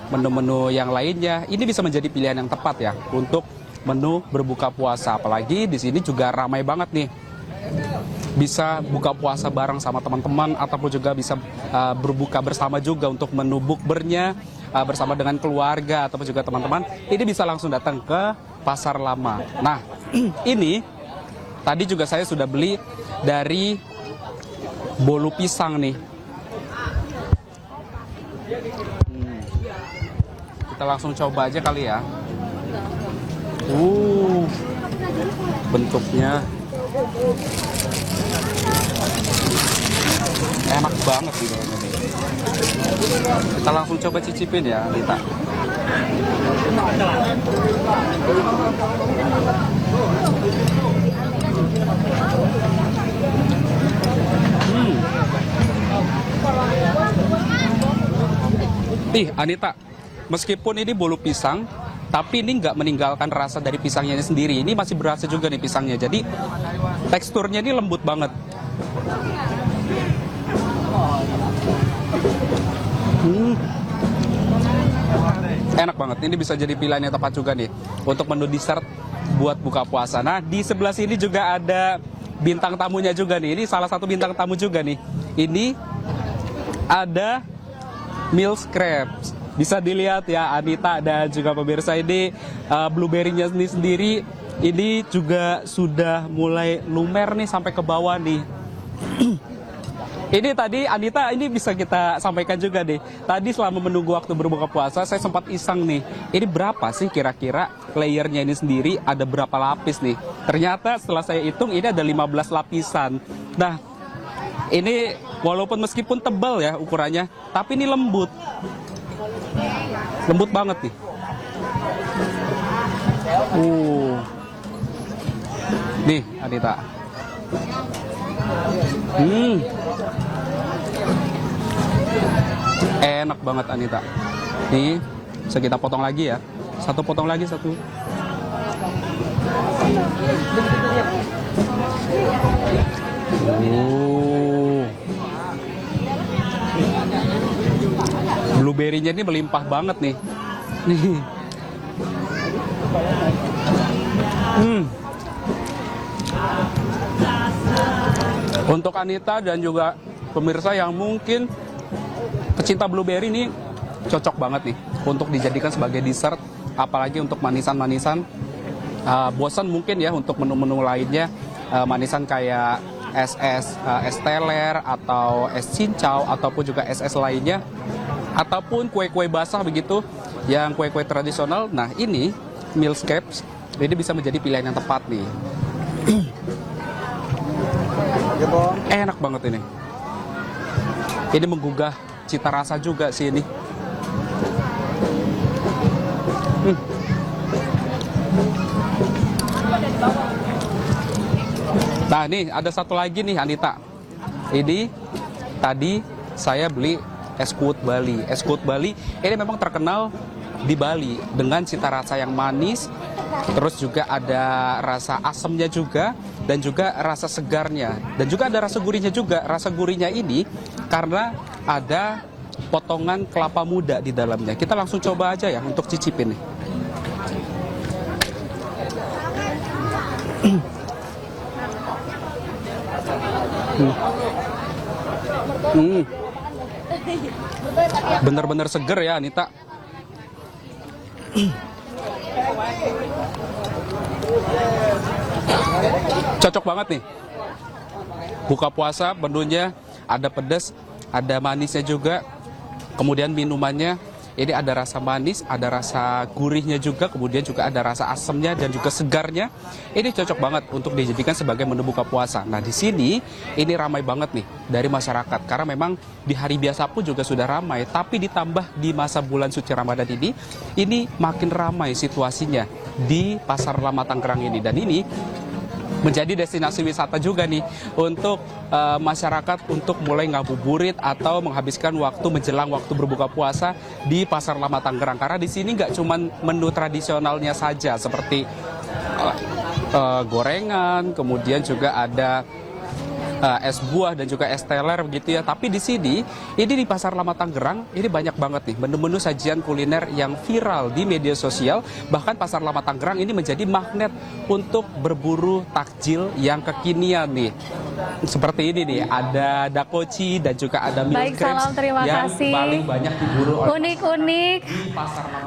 menu-menu yang lainnya. Ini bisa menjadi pilihan yang tepat ya untuk menu berbuka puasa. Apalagi di sini juga ramai banget nih. Bisa buka puasa bareng sama teman-teman ataupun juga bisa berbuka bersama juga untuk menu bukbernya bersama dengan keluarga ataupun juga teman-teman. Ini bisa langsung datang ke Pasar Lama. Nah, ini tadi juga saya sudah beli dari bolu pisang nih. Kita langsung coba aja kali ya. Bentuknya enak banget sih kayaknya nih. Kita langsung coba cicipin ya, Anita. Anita, meskipun ini bolu pisang, tapi ini nggak meninggalkan rasa dari pisangnya sendiri. Ini masih berasa juga nih pisangnya. Jadi teksturnya ini lembut banget. Enak banget. Ini bisa jadi pilihan yang tepat juga nih untuk menu dessert buat buka puasa. Nah, di sebelah sini juga ada bintang tamunya juga nih. Ini salah satu bintang tamu juga nih. Ini ada Milk Crepes. Bisa dilihat ya Anita dan juga pemirsa, ini blueberry-nya sendiri ini juga sudah mulai lumer nih sampai ke bawah nih. Ini tadi Anita, ini bisa kita sampaikan juga nih. Tadi selama menunggu waktu berbuka puasa saya sempat iseng nih. Ini berapa sih kira-kira layernya ini sendiri, ada berapa lapis nih. Ternyata setelah saya hitung ini ada 15 lapisan. Nah, ini walaupun meskipun tebal ya ukurannya, tapi ini lembut. Lembut banget nih. Nih Anita. Enak banget Anita. Nih, bisa kita potong lagi ya. Satu potong lagi satu. Blueberry-nya ini melimpah banget nih. Nih. Untuk Anita dan juga pemirsa yang mungkin pecinta blueberry ini cocok banget nih untuk dijadikan sebagai dessert, apalagi untuk manisan-manisan. Bosan mungkin ya untuk menu-menu lainnya, manisan kayak es teler atau es cincau ataupun juga es lainnya, ataupun kue-kue basah begitu, yang kue-kue tradisional. Nah ini Milk Crepes ini bisa menjadi pilihan yang tepat nih. Enak banget ini. Ini menggugah cita rasa juga sih ini. Nah nih ada satu lagi nih Anita. Ini tadi saya beli es kuut Bali. Es kuut Bali ini memang terkenal di Bali dengan cita rasa yang manis, terus juga ada rasa asamnya juga, dan juga rasa segarnya, dan juga ada rasa gurihnya juga. Rasa gurihnya ini karena ada potongan kelapa muda di dalamnya. Kita langsung coba aja ya untuk cicipin nih. Bener-bener seger ya Anita. Cocok banget nih. Buka puasa menunya ada pedas, ada manisnya juga. Kemudian minumannya ini ada rasa manis, ada rasa gurihnya juga, kemudian juga ada rasa asamnya dan juga segarnya. Ini cocok banget untuk dijadikan sebagai menu buka puasa. Nah di sini ini ramai banget nih dari masyarakat karena memang di hari biasa pun juga sudah ramai, tapi ditambah di masa bulan suci Ramadan ini makin ramai situasinya di Pasar Lama Tangerang ini, dan ini menjadi destinasi wisata juga nih untuk masyarakat untuk mulai ngabuburit atau menghabiskan waktu menjelang waktu berbuka puasa di Pasar Lama Tangerang. Karena di sini nggak cuma menu tradisionalnya saja seperti gorengan, kemudian juga ada es buah dan juga es teler begitu ya. Tapi di sini, ini di Pasar Lama Tangerang, ini banyak banget nih menu-menu sajian kuliner yang viral di media sosial. Bahkan Pasar Lama Tangerang ini menjadi magnet untuk berburu takjil yang kekinian nih. Seperti ini nih, ada dakochi dan juga ada milk crepes yang paling banyak diburu oleh unik-unik,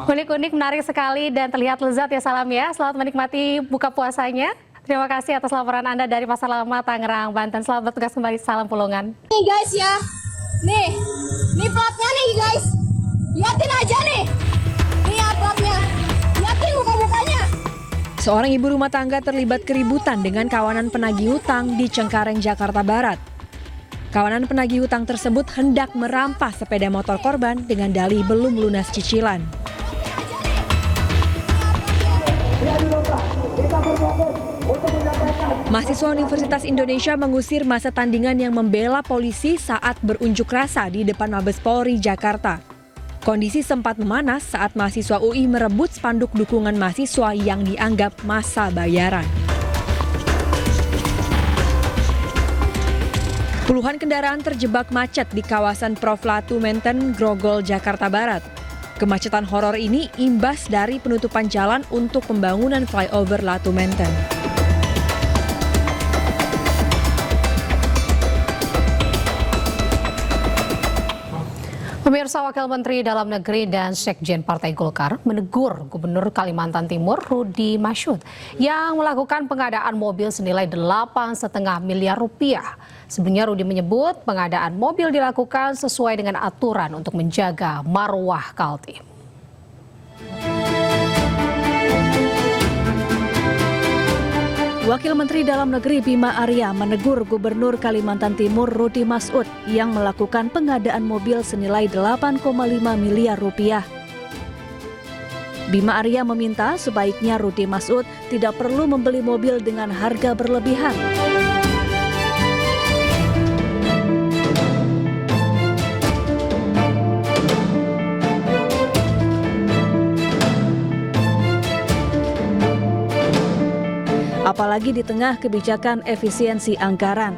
unik-unik, menarik sekali dan terlihat lezat ya Salam ya. Selamat menikmati buka puasanya. Terima kasih atas laporan Anda dari Pasar Lama Tangerang, Banten. Selamat bertugas kembali, salam Pulungan. Nih guys ya, nih platnya nih guys, liatin aja nih ya platnya, liatin muka-mukanya. Seorang ibu rumah tangga terlibat keributan dengan kawanan penagih hutang di Cengkareng, Jakarta Barat. Kawanan penagih hutang tersebut hendak merampas sepeda motor korban dengan dalih belum lunas cicilan. Mahasiswa Universitas Indonesia mengusir masa tandingan yang membela polisi saat berunjuk rasa di depan Mabes Polri, Jakarta. Kondisi sempat memanas saat mahasiswa UI merebut spanduk dukungan mahasiswa yang dianggap massa bayaran. Puluhan kendaraan terjebak macet di kawasan Prof. Latu Menten, Grogol, Jakarta Barat. Kemacetan horor ini imbas dari penutupan jalan untuk pembangunan flyover Latu Menten. Pemirsa, Wakil Menteri Dalam Negeri dan Sekjen Partai Golkar menegur Gubernur Kalimantan Timur Rudy Masyud yang melakukan pengadaan mobil senilai 8,5 miliar rupiah. Sebelumnya Rudy menyebut pengadaan mobil dilakukan sesuai dengan aturan untuk menjaga marwah Kaltim. Wakil Menteri Dalam Negeri Bima Arya menegur Gubernur Kalimantan Timur Rudy Masyud yang melakukan pengadaan mobil senilai 8,5 miliar rupiah. Bima Arya meminta sebaiknya Rudy Masyud tidak perlu membeli mobil dengan harga berlebihan. Apalagi di tengah kebijakan efisiensi anggaran.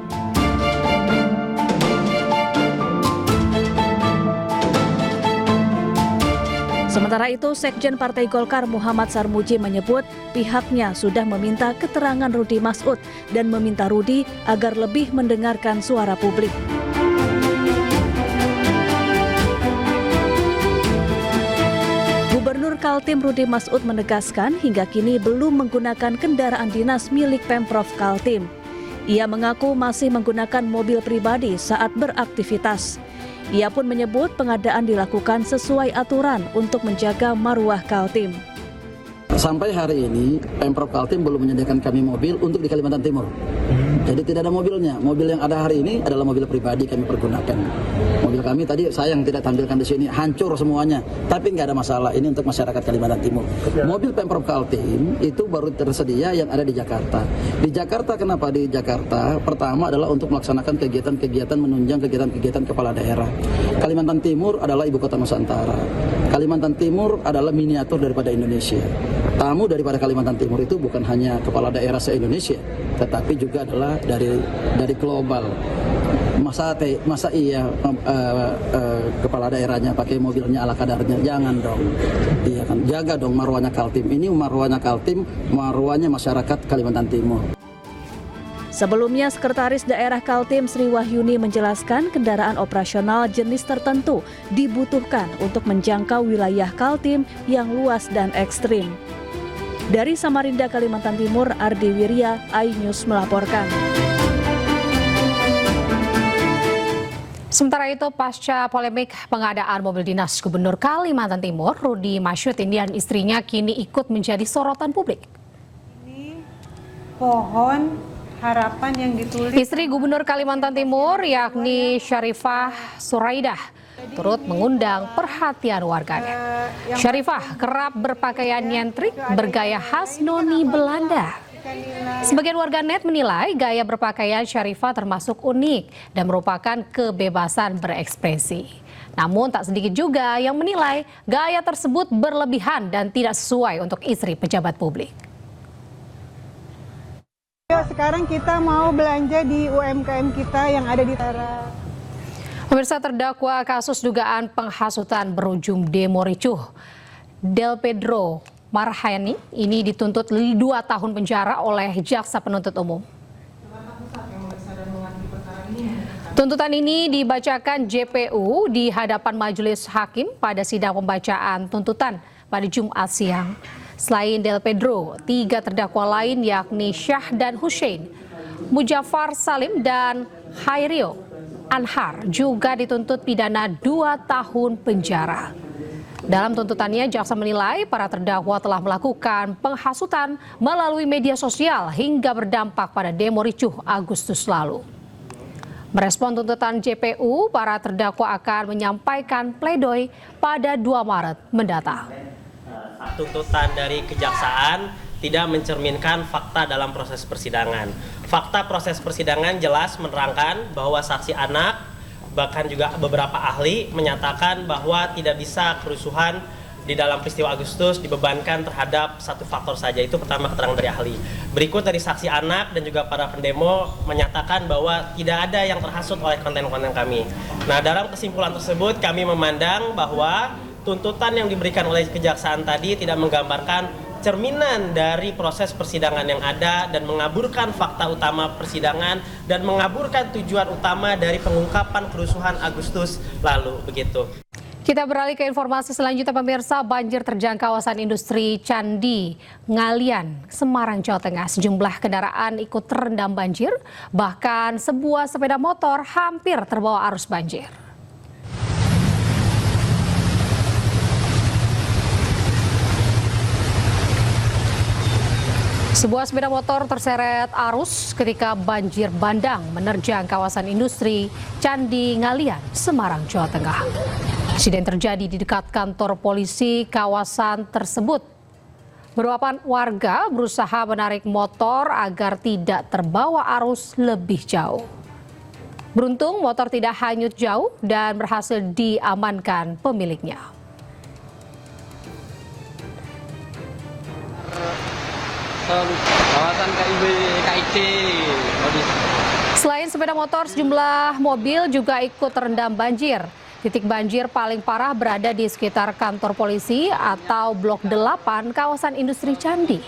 Sementara itu, Sekjen Partai Golkar Muhammad Sarmuji menyebut pihaknya sudah meminta keterangan Rudy Masyud dan meminta Rudy agar lebih mendengarkan suara publik. Gubernur Kaltim Rudy Masyud menegaskan hingga kini belum menggunakan kendaraan dinas milik Pemprov Kaltim. Ia mengaku masih menggunakan mobil pribadi saat beraktivitas. Ia pun menyebut pengadaan dilakukan sesuai aturan untuk menjaga marwah Kaltim. Sampai hari ini Pemprov Kaltim belum menyediakan kami mobil untuk di Kalimantan Timur. Jadi tidak ada mobilnya. Mobil yang ada hari ini adalah mobil pribadi kami pergunakan. Mobil kami tadi sayang tidak tampilkan di sini, hancur semuanya. Tapi nggak ada masalah. Ini untuk masyarakat Kalimantan Timur. Mobil Pemprov Kaltim itu baru tersedia yang ada di Jakarta. Di Jakarta kenapa di Jakarta? Pertama adalah untuk melaksanakan kegiatan-kegiatan menunjang kegiatan-kegiatan kepala daerah. Kalimantan Timur adalah ibu kota Nusantara. Kalimantan Timur adalah miniatur daripada Indonesia. Tamu daripada Kalimantan Timur itu bukan hanya kepala daerah se-Indonesia, tetapi juga adalah dari global. Masa iya kepala daerahnya pakai mobilnya ala kadarnya? Jangan dong. Iya kan, jaga dong marwahnya Kaltim. Ini marwahnya Kaltim, marwahnya masyarakat Kalimantan Timur. Sebelumnya, Sekretaris Daerah Kaltim Sri Wahyuni menjelaskan kendaraan operasional jenis tertentu dibutuhkan untuk menjangkau wilayah Kaltim yang luas dan ekstrim. Dari Samarinda, Kalimantan Timur, Ardi Wirya, iNews melaporkan. Sementara itu, pasca polemik pengadaan mobil dinas Gubernur Kalimantan Timur, Rudi Masyudin dan istrinya kini ikut menjadi sorotan publik. Ini pohon harapan yang ditulis. Istri Gubernur Kalimantan Timur, yakni Syarifah Suraidah, turut mengundang perhatian warganya. Syarifah kerap berpakaian nyentrik bergaya khas noni Belanda. Sebagian warganet menilai gaya berpakaian Syarifah termasuk unik dan merupakan kebebasan berekspresi. Namun tak sedikit juga yang menilai gaya tersebut berlebihan dan tidak sesuai untuk istri pejabat publik. Sekarang kita mau belanja di UMKM kita yang ada di Tara. Pemirsa, terdakwa kasus dugaan penghasutan berujung demo ricuh, Del Pedro Marhayani ini dituntut 2 tahun penjara oleh jaksa penuntut umum. Tuntutan ini dibacakan JPU di hadapan majelis hakim pada sidang pembacaan tuntutan pada Jumat siang. Selain Del Pedro, 3 terdakwa lain yakni Syah dan Hussein, Mujafar Salim dan Khairio Anhar juga dituntut pidana 2 tahun penjara. Dalam tuntutannya, jaksa menilai para terdakwa telah melakukan penghasutan melalui media sosial hingga berdampak pada demo ricuh Agustus lalu. Merespon tuntutan JPU, para terdakwa akan menyampaikan pledoi pada 2 Maret mendatang. Tuntutan dari kejaksaan tidak mencerminkan fakta dalam proses persidangan. Fakta proses persidangan jelas menerangkan bahwa saksi anak, bahkan juga beberapa ahli menyatakan bahwa tidak bisa kerusuhan di dalam peristiwa Agustus dibebankan terhadap satu faktor saja. Itu pertama keterangan dari ahli. Berikut dari saksi anak dan juga para pendemo menyatakan bahwa tidak ada yang terhasut oleh konten-konten kami. Nah, dalam kesimpulan tersebut kami memandang bahwa tuntutan yang diberikan oleh kejaksaan tadi tidak menggambarkan cerminan dari proses persidangan yang ada dan mengaburkan fakta utama persidangan dan mengaburkan tujuan utama dari pengungkapan kerusuhan Agustus lalu, begitu. Kita beralih ke informasi selanjutnya, pemirsa. Banjir terjang kawasan industri Candi Ngalian, Semarang, Jawa Tengah. Sejumlah kendaraan ikut terendam banjir, bahkan sebuah sepeda motor hampir terbawa arus banjir. Sebuah sepeda motor terseret arus ketika banjir bandang menerjang kawasan industri Candi Ngalian, Semarang, Jawa Tengah. Insiden terjadi di dekat kantor polisi kawasan tersebut. Beberapa warga berusaha menarik motor agar tidak terbawa arus lebih jauh. Beruntung motor tidak hanyut jauh dan berhasil diamankan pemiliknya. Kawasan KID. Selain sepeda motor, sejumlah mobil juga ikut terendam banjir. Titik banjir paling parah berada di sekitar kantor polisi atau Blok 8 kawasan industri Candi.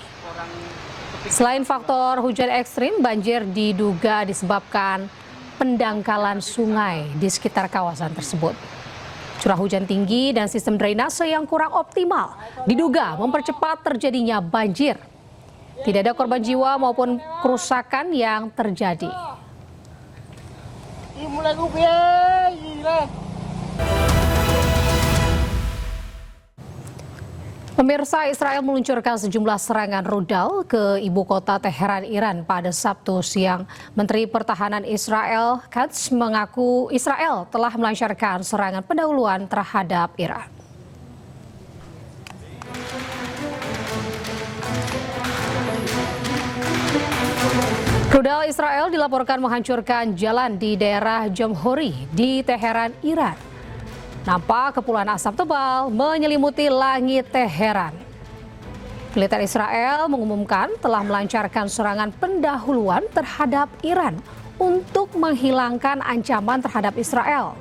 Selain faktor hujan ekstrim, banjir diduga disebabkan pendangkalan sungai di sekitar kawasan tersebut. Curah hujan tinggi dan sistem drainase yang kurang optimal diduga mempercepat terjadinya banjir. Tidak ada korban jiwa maupun kerusakan yang terjadi. Pemirsa, Israel meluncurkan sejumlah serangan rudal ke ibu kota Teheran, Iran pada Sabtu siang. Menteri Pertahanan Israel, Katz, mengaku Israel telah melancarkan serangan pendahuluan terhadap Iran. Rudal Israel dilaporkan menghancurkan jalan di daerah Jamhuri di Teheran, Iran. Nampak kepulan asap tebal menyelimuti langit Teheran. Militer Israel mengumumkan telah melancarkan serangan pendahuluan terhadap Iran untuk menghilangkan ancaman terhadap Israel.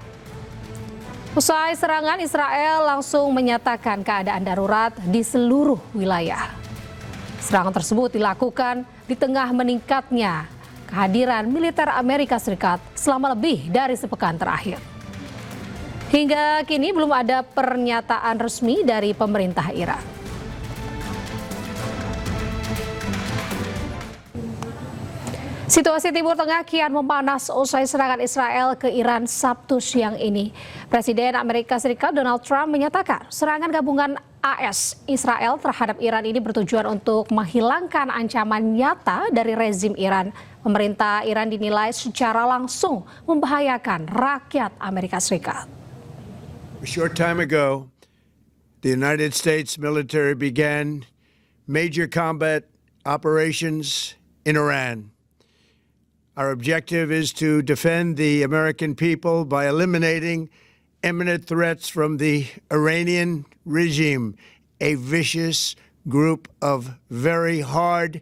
Usai serangan, Israel langsung menyatakan keadaan darurat di seluruh wilayah. Serangan tersebut dilakukan di tengah meningkatnya kehadiran militer Amerika Serikat selama lebih dari sepekan terakhir. Hingga kini belum ada pernyataan resmi dari pemerintah Iran. Situasi Timur Tengah kian memanas usai serangan Israel ke Iran Sabtu siang ini. Presiden Amerika Serikat Donald Trump menyatakan serangan gabungan AS Israel terhadap Iran ini bertujuan untuk menghilangkan ancaman nyata dari rezim Iran. Pemerintah Iran dinilai secara langsung membahayakan rakyat Amerika Serikat. A short time ago, the United States military began major combat operations in Iran. Our objective is to defend the American people by eliminating imminent threats from the Iranian regime, a vicious group of very hard,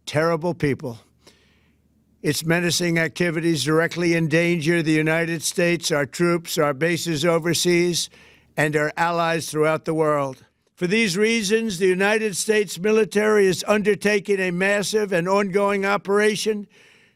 terrible people. Its menacing activities directly endanger the United States, our troops, our bases overseas, and our allies throughout the world. For these reasons, the United States military is undertaking a massive and ongoing operation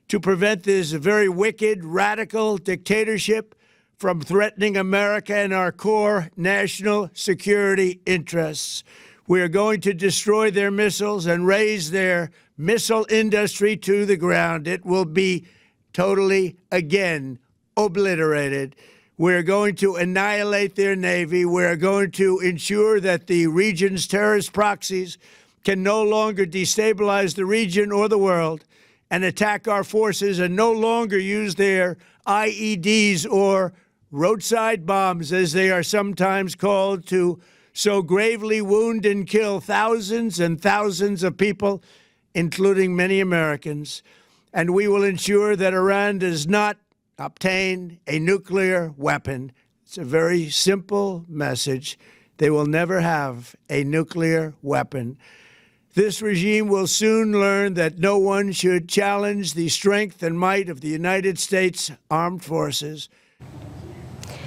to prevent this very wicked, radical dictatorship from threatening America and our core national security interests. We are going to destroy their missiles and raise their missile industry to the ground. It will be totally, again, obliterated. We're going to annihilate their Navy. We're going to ensure that the region's terrorist proxies can no longer destabilize the region or the world and attack our forces and no longer use their IEDs or roadside bombs, as they are sometimes called, to so gravely wound and kill thousands and thousands of people, including many Americans. And we will ensure that Iran does not obtain a nuclear weapon. It's a very simple message. They will never have a nuclear weapon. This regime will soon learn that no one should challenge the strength and might of the United States Armed Forces.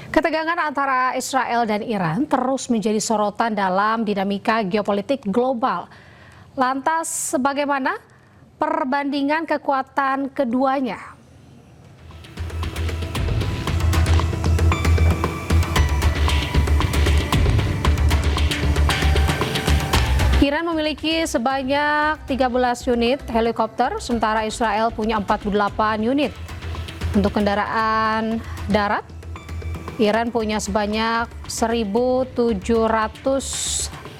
Ketegangan antara Israel dan Iran terus menjadi sorotan dalam dinamika geopolitik global. Lantas, bagaimana perbandingan kekuatan keduanya? Iran memiliki sebanyak 13 unit helikopter, sementara Israel punya 48 unit. Untuk kendaraan darat, Iran punya sebanyak 1.700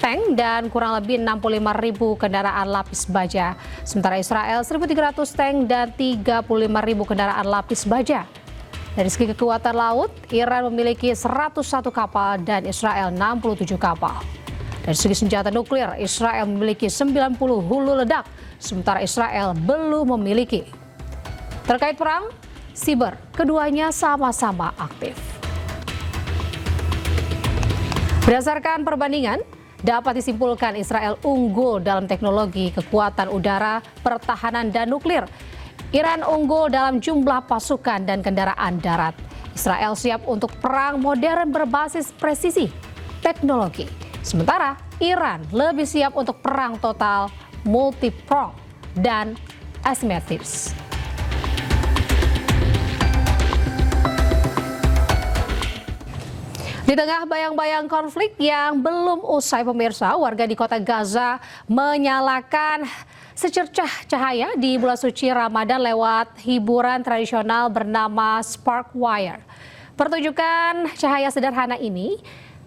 tank dan kurang lebih 65.000 kendaraan lapis baja. Sementara Israel 1.300 tank dan 35.000 kendaraan lapis baja. Dari segi kekuatan laut, Iran memiliki 101 kapal dan Israel 67 kapal. Dari segi senjata nuklir, Israel memiliki 90 hulu ledak, sementara Israel belum memiliki. Terkait perang siber, keduanya sama-sama aktif. Berdasarkan perbandingan, dapat disimpulkan Israel unggul dalam teknologi kekuatan udara, pertahanan, dan nuklir. Iran unggul dalam jumlah pasukan dan kendaraan darat. Israel siap untuk perang modern berbasis presisi teknologi. Sementara Iran lebih siap untuk perang total, multi-pronged, dan asimetris. Di tengah bayang-bayang konflik yang belum usai, pemirsa, warga di kota Gaza menyalakan secercah cahaya di bulan suci Ramadan lewat hiburan tradisional bernama Spark Wire. Pertunjukan cahaya sederhana ini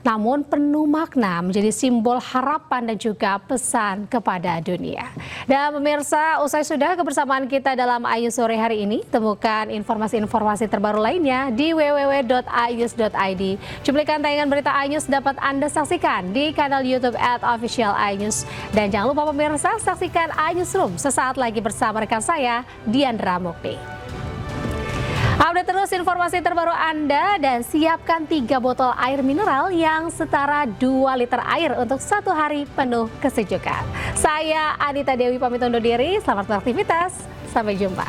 namun penuh makna, menjadi simbol harapan dan juga pesan kepada dunia. Dan pemirsa, usai sudah kebersamaan kita dalam Ayus sore hari ini, temukan informasi-informasi terbaru lainnya di www.ayus.id. Cuplikan tayangan berita Ayus dapat Anda saksikan di kanal YouTube @officialayus. Dan jangan lupa pemirsa, saksikan Ayusroom sesaat lagi bersama rekan saya, Diandra Mukti. Update terus informasi terbaru Anda dan siapkan 3 botol air mineral yang setara 2 liter air untuk 1 hari penuh kesejukan. Saya Anita Dewi pamit undur diri, selamat beraktivitas, sampai jumpa.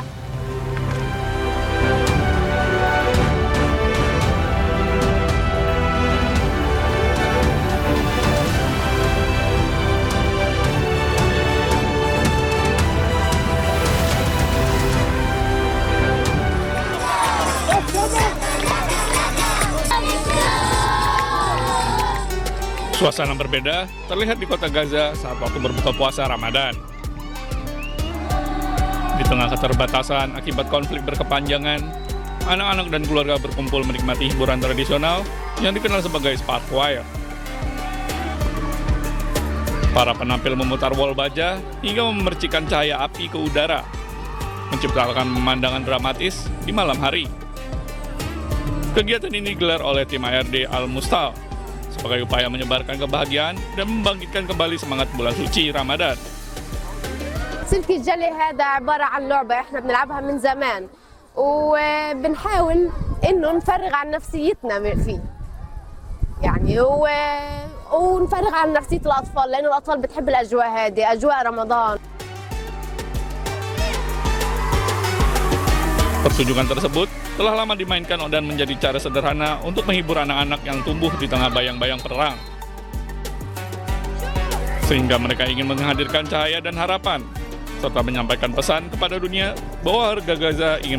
Suasana berbeda terlihat di kota Gaza saat waktu berbuka puasa Ramadan. Di tengah keterbatasan akibat konflik berkepanjangan, anak-anak dan keluarga berkumpul menikmati hiburan tradisional yang dikenal sebagai spark choir. Para penampil memutar wol baja hingga memercikan cahaya api ke udara, menciptakan pemandangan dramatis di malam hari. Kegiatan ini digelar oleh tim ARD Al-Mustal sebagai upaya menyebarkan kebahagiaan dan membangkitkan kembali semangat bulan suci Ramadan. سلك الجلي هذا عبارة عن لعبة احنا بنلعبها من زمان وبنحاول انه نفرغ عن نفسيتنا فيه. يعني ونفرغ عن نفسية الأطفال لأنه الأطفال بتحب الأجواء هذه، أجواء رمضان. Pertunjukan tersebut telah lama dimainkan dan menjadi cara sederhana untuk menghibur anak-anak yang tumbuh di tengah bayang-bayang perang. Sehingga mereka ingin menghadirkan cahaya dan harapan, serta menyampaikan pesan kepada dunia bahwa warga Gaza ingin